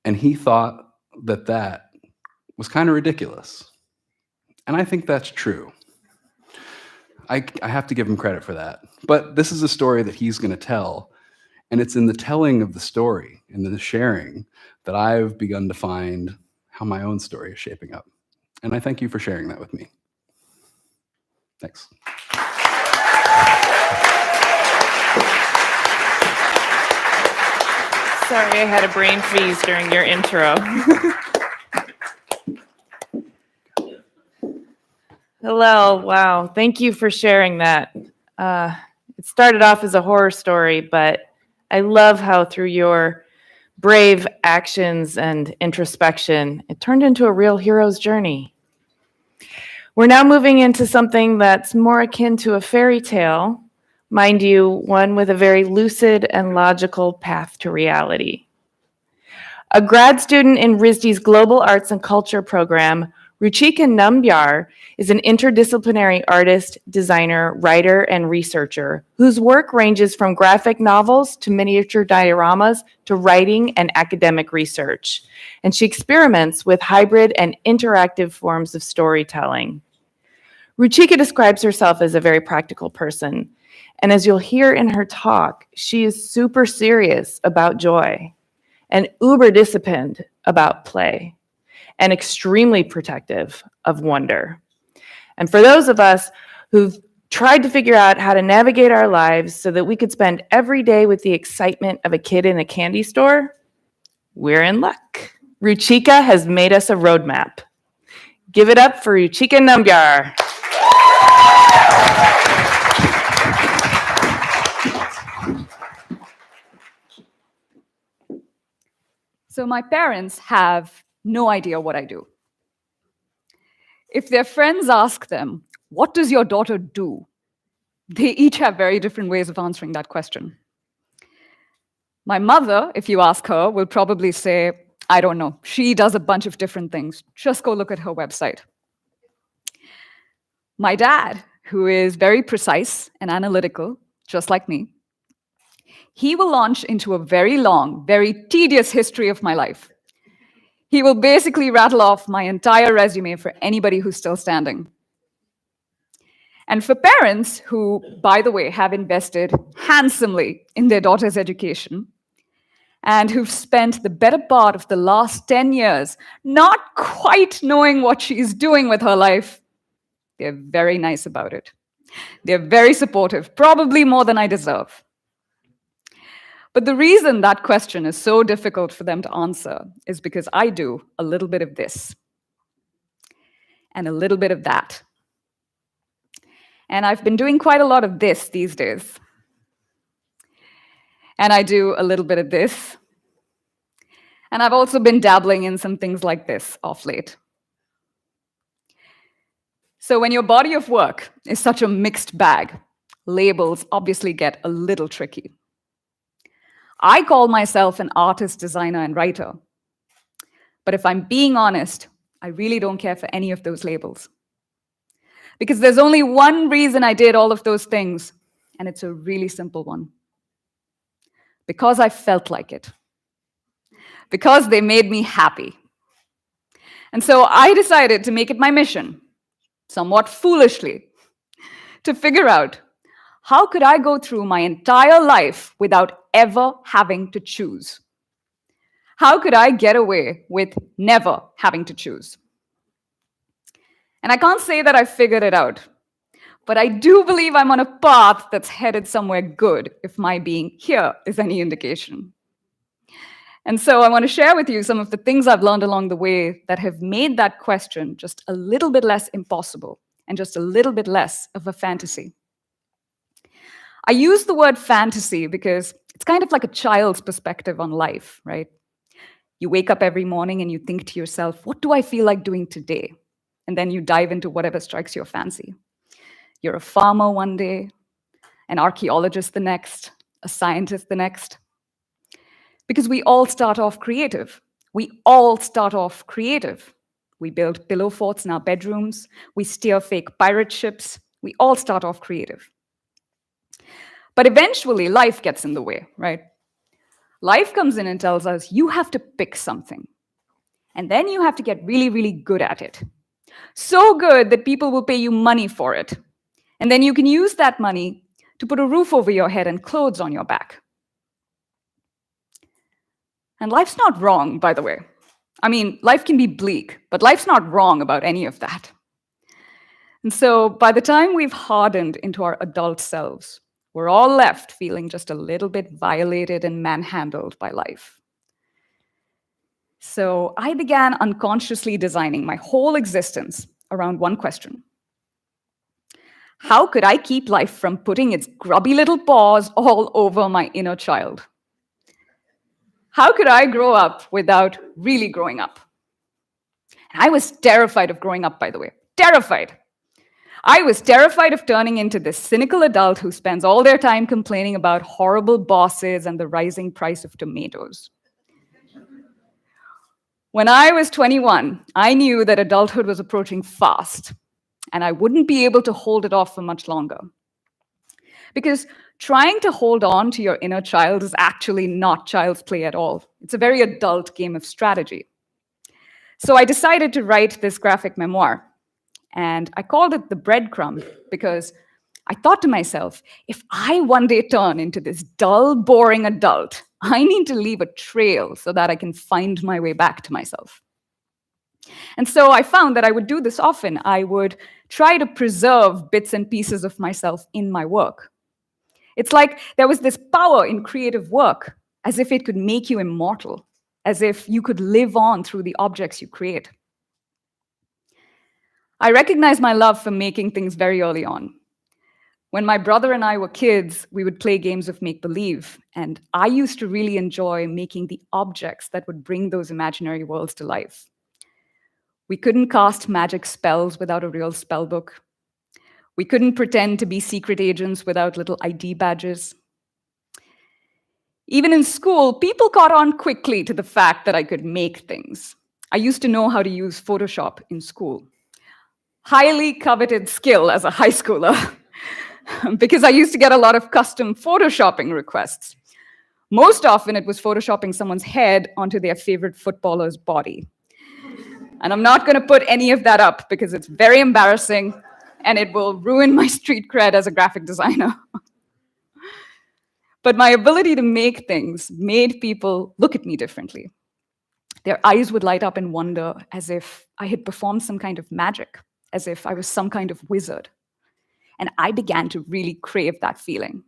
And he thought that that was kind of ridiculous. And I think that's true. I have to give him credit for that. But this is a story that he's going to tell. And it's in the telling of the story, in the sharing, that I've begun to find how my own story is shaping up. And I thank you for sharing that with me. Thanks. Sorry, I had a brain freeze during your intro. Hello, wow, thank you for sharing that. It started off as a horror story, but I love how through your brave actions and introspection, it turned into a real hero's journey. We're now moving into something that's more akin to a fairy tale, mind you, one with a very lucid and logical path to reality. A grad student in RISD's Global Arts and Culture program, Ruchika Nambyar is an interdisciplinary artist, designer, writer, and researcher whose work ranges from graphic novels to miniature dioramas to writing and academic research. And she experiments with hybrid and interactive forms of storytelling. Ruchika describes herself as a very practical person. And as you'll hear in her talk, she is super serious about joy and uber disciplined about play, and extremely protective of wonder. And for those of us who've tried to figure out how to navigate our lives so that we could spend every day with the excitement of a kid in a candy store, we're in luck. Ruchika has made us a roadmap. Give it up for Ruchika Nambyar. So my parents have no idea what I do. If their friends ask them, "What does your daughter do?" they each have very different ways of answering that question. My mother, if you ask her, will probably say, "I don't know. She does a bunch of different things. Just go look at her website." My dad, who is very precise and analytical, just like me, he will launch into a very long, very tedious history of my life. He will basically rattle off my entire resume for anybody who's still standing. And for parents who, by the way, have invested handsomely in their daughter's education and who've spent the better part of the last 10 years not quite knowing what she's doing with her life, they're very nice about it. They're very supportive, probably more than I deserve. But the reason that question is so difficult for them to answer is because I do a little bit of this and a little bit of that. And I've been doing quite a lot of this these days. And I do a little bit of this. And I've also been dabbling in some things like this off late. So when your body of work is such a mixed bag, labels obviously get a little tricky. I call myself an artist, designer, and writer. But if I'm being honest, I really don't care for any of those labels. Because there's only one reason I did all of those things, and it's a really simple one. Because I felt like it. Because they made me happy. And so I decided to make it my mission, somewhat foolishly, to figure out how could I go through my entire life without ever having to choose? How could I get away with never having to choose? And I can't say that I figured it out, but I do believe I'm on a path that's headed somewhere good, if my being here is any indication. And so I want to share with you some of the things I've learned along the way that have made that question just a little bit less impossible and just a little bit less of a fantasy. I use the word fantasy because it's kind of like a child's perspective on life, right? You wake up every morning and you think to yourself, what do I feel like doing today? And then you dive into whatever strikes your fancy. You're a farmer one day, an archaeologist the next, a scientist the next. Because we all start off creative. We all start off creative. We build pillow forts in our bedrooms. We steer fake pirate ships. We all start off creative. But eventually, life gets in the way, right? Life comes in and tells us, you have to pick something. And then you have to get really, really good at it. So good that people will pay you money for it. And then you can use that money to put a roof over your head and clothes on your back. And life's not wrong, by the way. I mean, life can be bleak, but life's not wrong about any of that. And so by the time we've hardened into our adult selves, we're all left feeling just a little bit violated and manhandled by life. So I began unconsciously designing my whole existence around one question. How could I keep life from putting its grubby little paws all over my inner child? How could I grow up without really growing up? And I was terrified of growing up, by the way. Terrified. I was terrified of turning into this cynical adult who spends all their time complaining about horrible bosses and the rising price of tomatoes. When I was 21, I knew that adulthood was approaching fast, and I wouldn't be able to hold it off for much longer. Because trying to hold on to your inner child is actually not child's play at all. It's a very adult game of strategy. So I decided to write this graphic memoir, and I called it The Breadcrumb because I thought to myself, if I one day turn into this dull, boring adult, I need to leave a trail so that I can find my way back to myself. And so I found that I would do this often. I would try to preserve bits and pieces of myself in my work. It's like there was this power in creative work, as if it could make you immortal, as if you could live on through the objects you create. I recognized my love for making things very early on. When my brother and I were kids, we would play games of make-believe, and I used to really enjoy making the objects that would bring those imaginary worlds to life. We couldn't cast magic spells without a real spell book. We couldn't pretend to be secret agents without little ID badges. Even in school, people caught on quickly to the fact that I could make things. I used to know how to use Photoshop in school. Highly coveted skill as a high schooler, because I used to get a lot of custom Photoshopping requests. Most often, it was Photoshopping someone's head onto their favorite footballer's body. And I'm not going to put any of that up because it's very embarrassing and it will ruin my street cred as a graphic designer. But my ability to make things made people look at me differently. Their eyes would light up in wonder as if I had performed some kind of magic, as if I was some kind of wizard. And I began to really crave that feeling.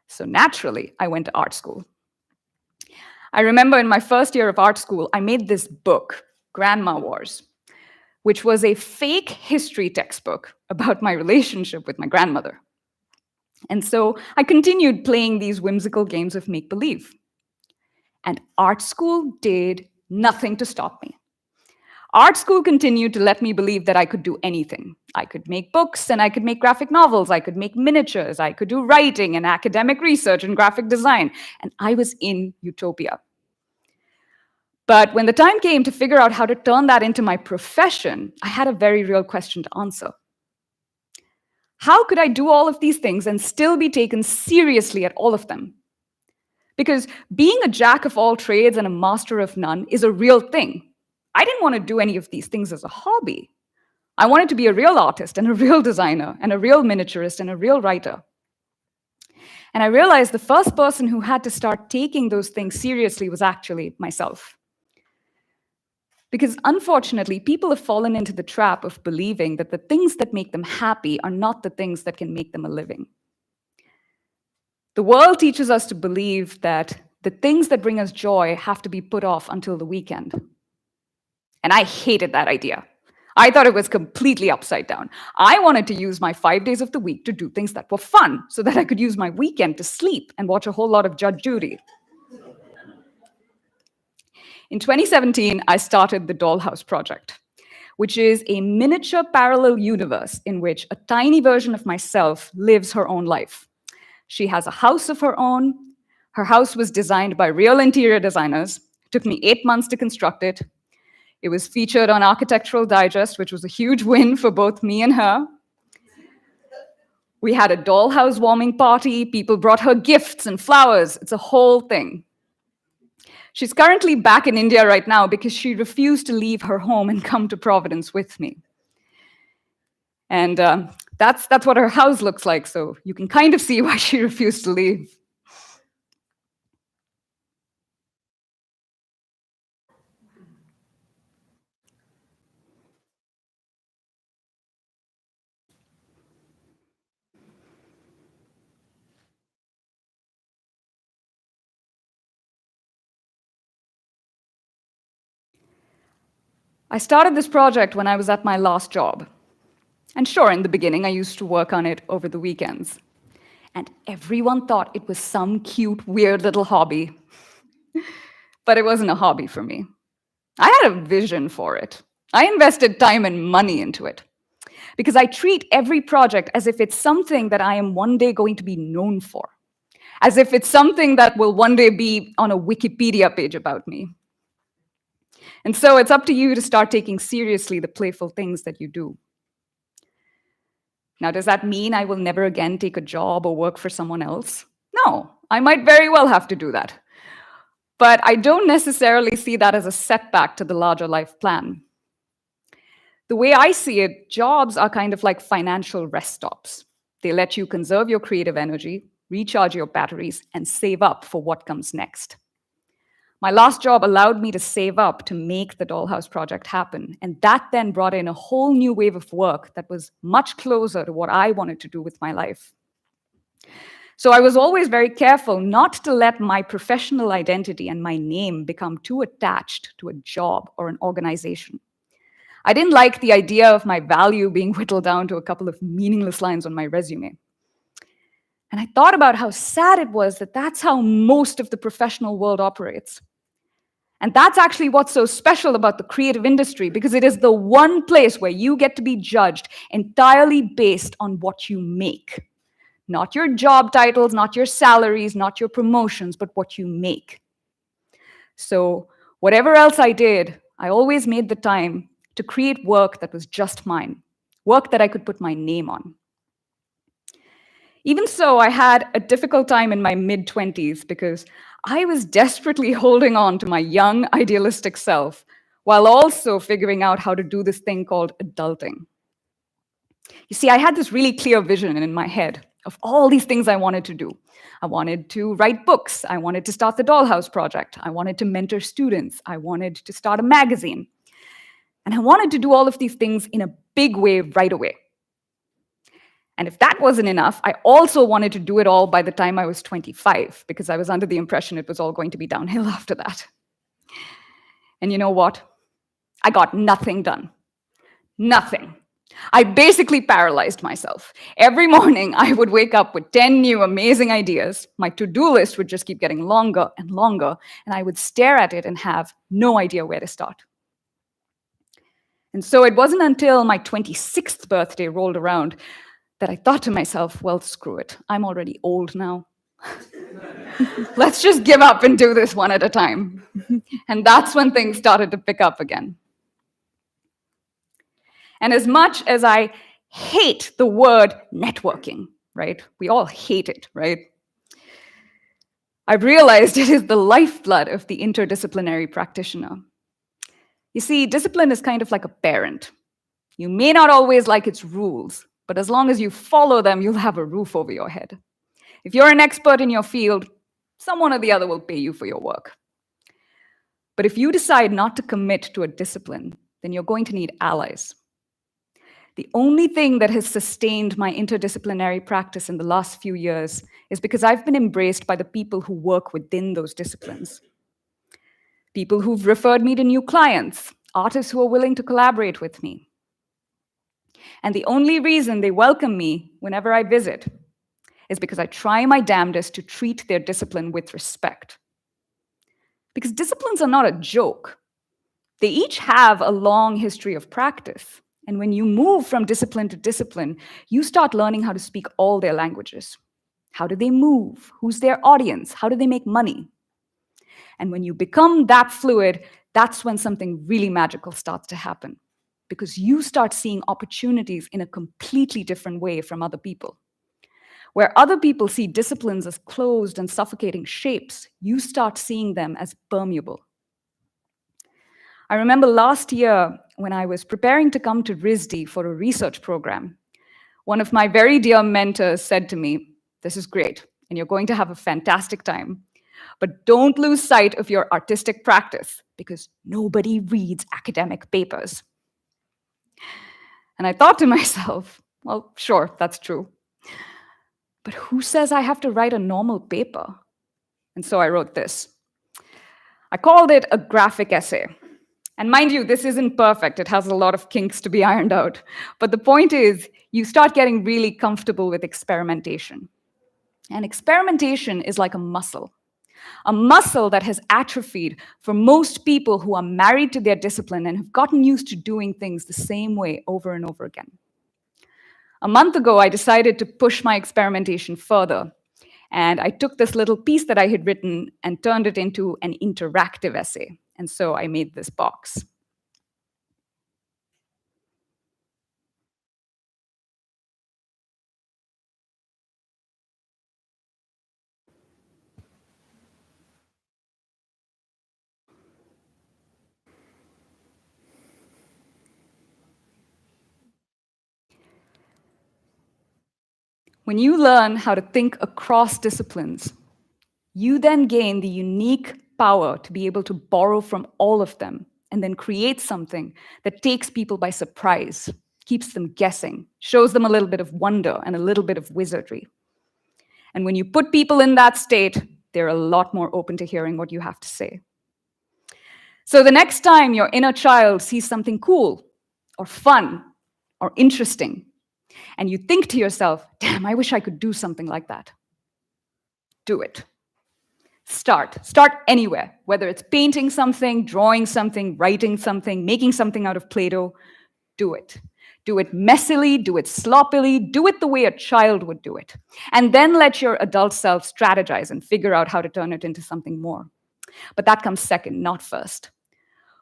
So naturally, I went to art school. I remember in my first year of art school, I made this book, Grandma Wars, which was a fake history textbook about my relationship with my grandmother. And so I continued playing these whimsical games of make-believe. And art school did nothing to stop me. Art school continued to let me believe that I could do anything. I could make books and I could make graphic novels. I could make miniatures. I could do writing and academic research and graphic design. And I was in utopia. But when the time came to figure out how to turn that into my profession, I had a very real question to answer. How could I do all of these things and still be taken seriously at all of them? Because being a jack of all trades and a master of none is a real thing. I didn't want to do any of these things as a hobby. I wanted to be a real artist and a real designer and a real miniaturist and a real writer. And I realized the first person who had to start taking those things seriously was actually myself. Because unfortunately, people have fallen into the trap of believing that the things that make them happy are not the things that can make them a living. The world teaches us to believe that the things that bring us joy have to be put off until the weekend. And I hated that idea. I thought it was completely upside down. I wanted to use my 5 days of the week to do things that were fun so that I could use my weekend to sleep and watch a whole lot of Judge Judy. In 2017, I started the Dollhouse Project, which is a miniature parallel universe in which a tiny version of myself lives her own life. She has a house of her own. Her house was designed by real interior designers. It took me 8 months to construct it. It was featured on Architectural Digest, which was a huge win for both me and her. We had a dollhouse warming party. People brought her gifts and flowers. It's a whole thing. She's currently back in India right now because she refused to leave her home and come to Providence with me. And that's what her house looks like, so you can kind of see why she refused to leave. I started this project when I was at my last job. And sure, in the beginning, I used to work on it over the weekends. And everyone thought it was some cute, weird little hobby. But it wasn't a hobby for me. I had a vision for it. I invested time and money into it. Because I treat every project as if it's something that I am one day going to be known for. As if it's something that will one day be on a Wikipedia page about me. And so it's up to you to start taking seriously the playful things that you do. Now, does that mean I will never again take a job or work for someone else? No, I might very well have to do that. But I don't necessarily see that as a setback to the larger life plan. The way I see it, jobs are kind of like financial rest stops. They let you conserve your creative energy, recharge your batteries, and save up for what comes next. My last job allowed me to save up to make the Dollhouse Project happen, and that then brought in a whole new wave of work that was much closer to what I wanted to do with my life. So I was always very careful not to let my professional identity and my name become too attached to a job or an organization. I didn't like the idea of my value being whittled down to a couple of meaningless lines on my resume. And I thought about how sad it was that that's how most of the professional world operates. And that's actually what's so special about the creative industry, because it is the one place where you get to be judged entirely based on what you make. Not your job titles, not your salaries, not your promotions, but what you make. So whatever else I did, I always made the time to create work that was just mine, work that I could put my name on. Even so, I had a difficult time in my mid-20s because I was desperately holding on to my young, idealistic self while also figuring out how to do this thing called adulting. You see, I had this really clear vision in my head of all these things I wanted to do. I wanted to write books. I wanted to start the Dollhouse Project. I wanted to mentor students. I wanted to start a magazine. And I wanted to do all of these things in a big way right away. And if that wasn't enough, I also wanted to do it all by the time I was 25, because I was under the impression it was all going to be downhill after that. And you know what? I got nothing done. Nothing. I basically paralyzed myself. Every morning, I would wake up with 10 new amazing ideas. My to-do list would just keep getting longer and longer, and I would stare at it and have no idea where to start. And so it wasn't until my 26th birthday rolled around that I thought to myself, well, screw it. I'm already old now. Let's just give up and do this one at a time. And that's when things started to pick up again. And as much as I hate the word networking, right? We all hate it, right? I've realized it is the lifeblood of the interdisciplinary practitioner. You see, discipline is kind of like a parent. You may not always like its rules, but as long as you follow them, you'll have a roof over your head. If you're an expert in your field, someone or the other will pay you for your work. But if you decide not to commit to a discipline, then you're going to need allies. The only thing that has sustained my interdisciplinary practice in the last few years is because I've been embraced by the people who work within those disciplines. People who've referred me to new clients, artists who are willing to collaborate with me, And the only reason they welcome me whenever I visit is because I try my damnedest to treat their discipline with respect. Because disciplines are not a joke. They each have a long history of practice. And when you move from discipline to discipline, you start learning how to speak all their languages. How do they move? Who's their audience? How do they make money? And when you become that fluid, that's when something really magical starts to happen. Because you start seeing opportunities in a completely different way from other people. Where other people see disciplines as closed and suffocating shapes, you start seeing them as permeable. I remember last year when I was preparing to come to RISD for a research program, one of my very dear mentors said to me, "This is great, and you're going to have a fantastic time, but don't lose sight of your artistic practice because nobody reads academic papers." And I thought to myself, well, sure, that's true. But who says I have to write a normal paper? And so I wrote this. I called it a graphic essay. And mind you, this isn't perfect. It has a lot of kinks to be ironed out. But the point is, you start getting really comfortable with experimentation. And experimentation is like a muscle that has atrophied for most people who are married to their discipline and have gotten used to doing things the same way over and over again. A month ago, I decided to push my experimentation further. And I took this little piece that I had written and turned it into an interactive essay. And so I made this box. When you learn how to think across disciplines, you then gain the unique power to be able to borrow from all of them and then create something that takes people by surprise, keeps them guessing, shows them a little bit of wonder and a little bit of wizardry. And when you put people in that state, they're a lot more open to hearing what you have to say. So the next time your inner child sees something cool or fun or interesting, and you think to yourself, damn, I wish I could do something like that. Do it. Start anywhere, whether it's painting something, drawing something, writing something, making something out of Play-Doh, do it. Do it messily, do it sloppily, do it the way a child would do it. And then let your adult self strategize and figure out how to turn it into something more. But that comes second, not first.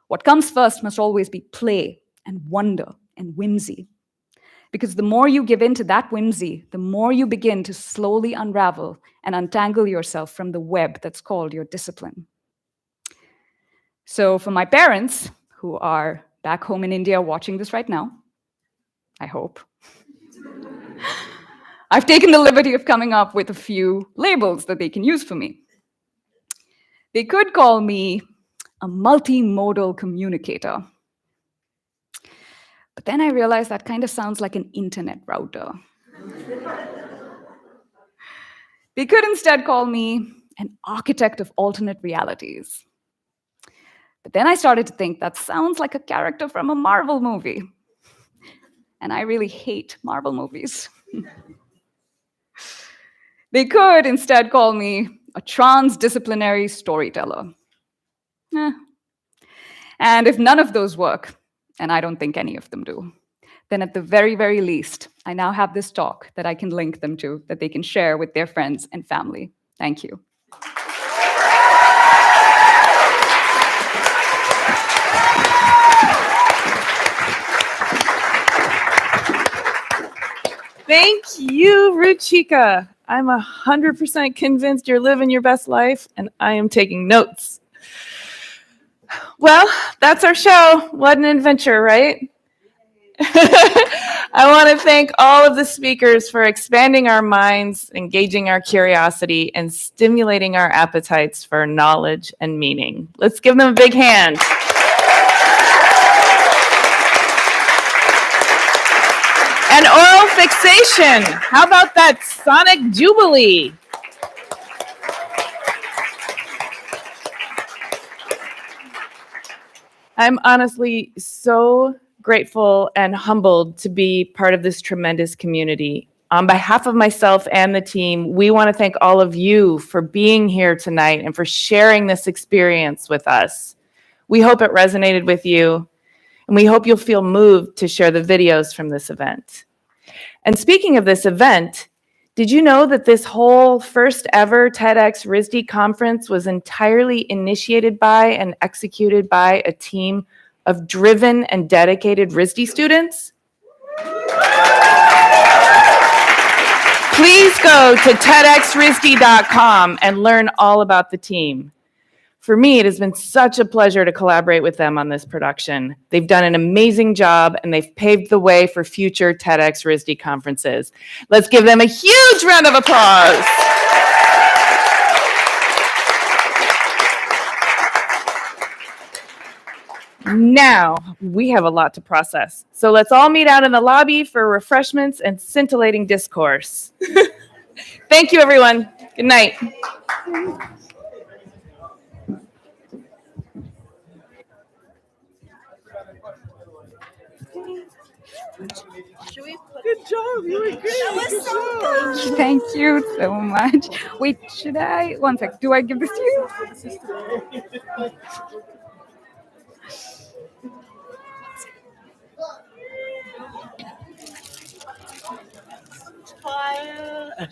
What comes first must always be play and wonder and whimsy. Because the more you give in to that whimsy, the more you begin to slowly unravel and untangle yourself from the web that's called your discipline. So for my parents, who are back home in India watching this right now, I hope, I've taken the liberty of coming up with a few labels that they can use for me. They could call me a multimodal communicator. But then I realized that kind of sounds like an internet router. They could instead call me an architect of alternate realities. But then I started to think that sounds like a character from a Marvel movie. And I really hate Marvel movies. They could instead call me a transdisciplinary storyteller. And if none of those work, and I don't think any of them do, then at the very, very least, I now have this talk that I can link them to, that they can share with their friends and family. Thank you. Thank you, Ruchika. I'm 100% convinced you're living your best life, and I am taking notes. Well, that's our show. What an adventure, right? I want to thank all of the speakers for expanding our minds, engaging our curiosity, and stimulating our appetites for knowledge and meaning. Let's give them a big hand. And oral fixation. How about that sonic jubilee? I'm honestly so grateful, and humbled to be part of this tremendous community. On behalf of myself and the team, we want to thank all of you for being here tonight and for sharing this experience with us. We hope it resonated with you, and we hope you'll feel moved to share the videos from this event. And speaking of this event, did you know that this whole first ever TEDxRISD conference was entirely initiated by and executed by a team of driven and dedicated RISD students? Please go to TEDxRISD.com and learn all about the team. For me, it has been such a pleasure to collaborate with them on this production. They've done an amazing job and they've paved the way for future TEDxRISD conferences. Let's give them a huge round of applause. Now, we have a lot to process. So let's all meet out in the lobby for refreshments and scintillating discourse. Thank you, everyone. Good night. Good job. You were great. Good job. Thank you so much. Wait, should I? One sec. Do I give this to you? Fire.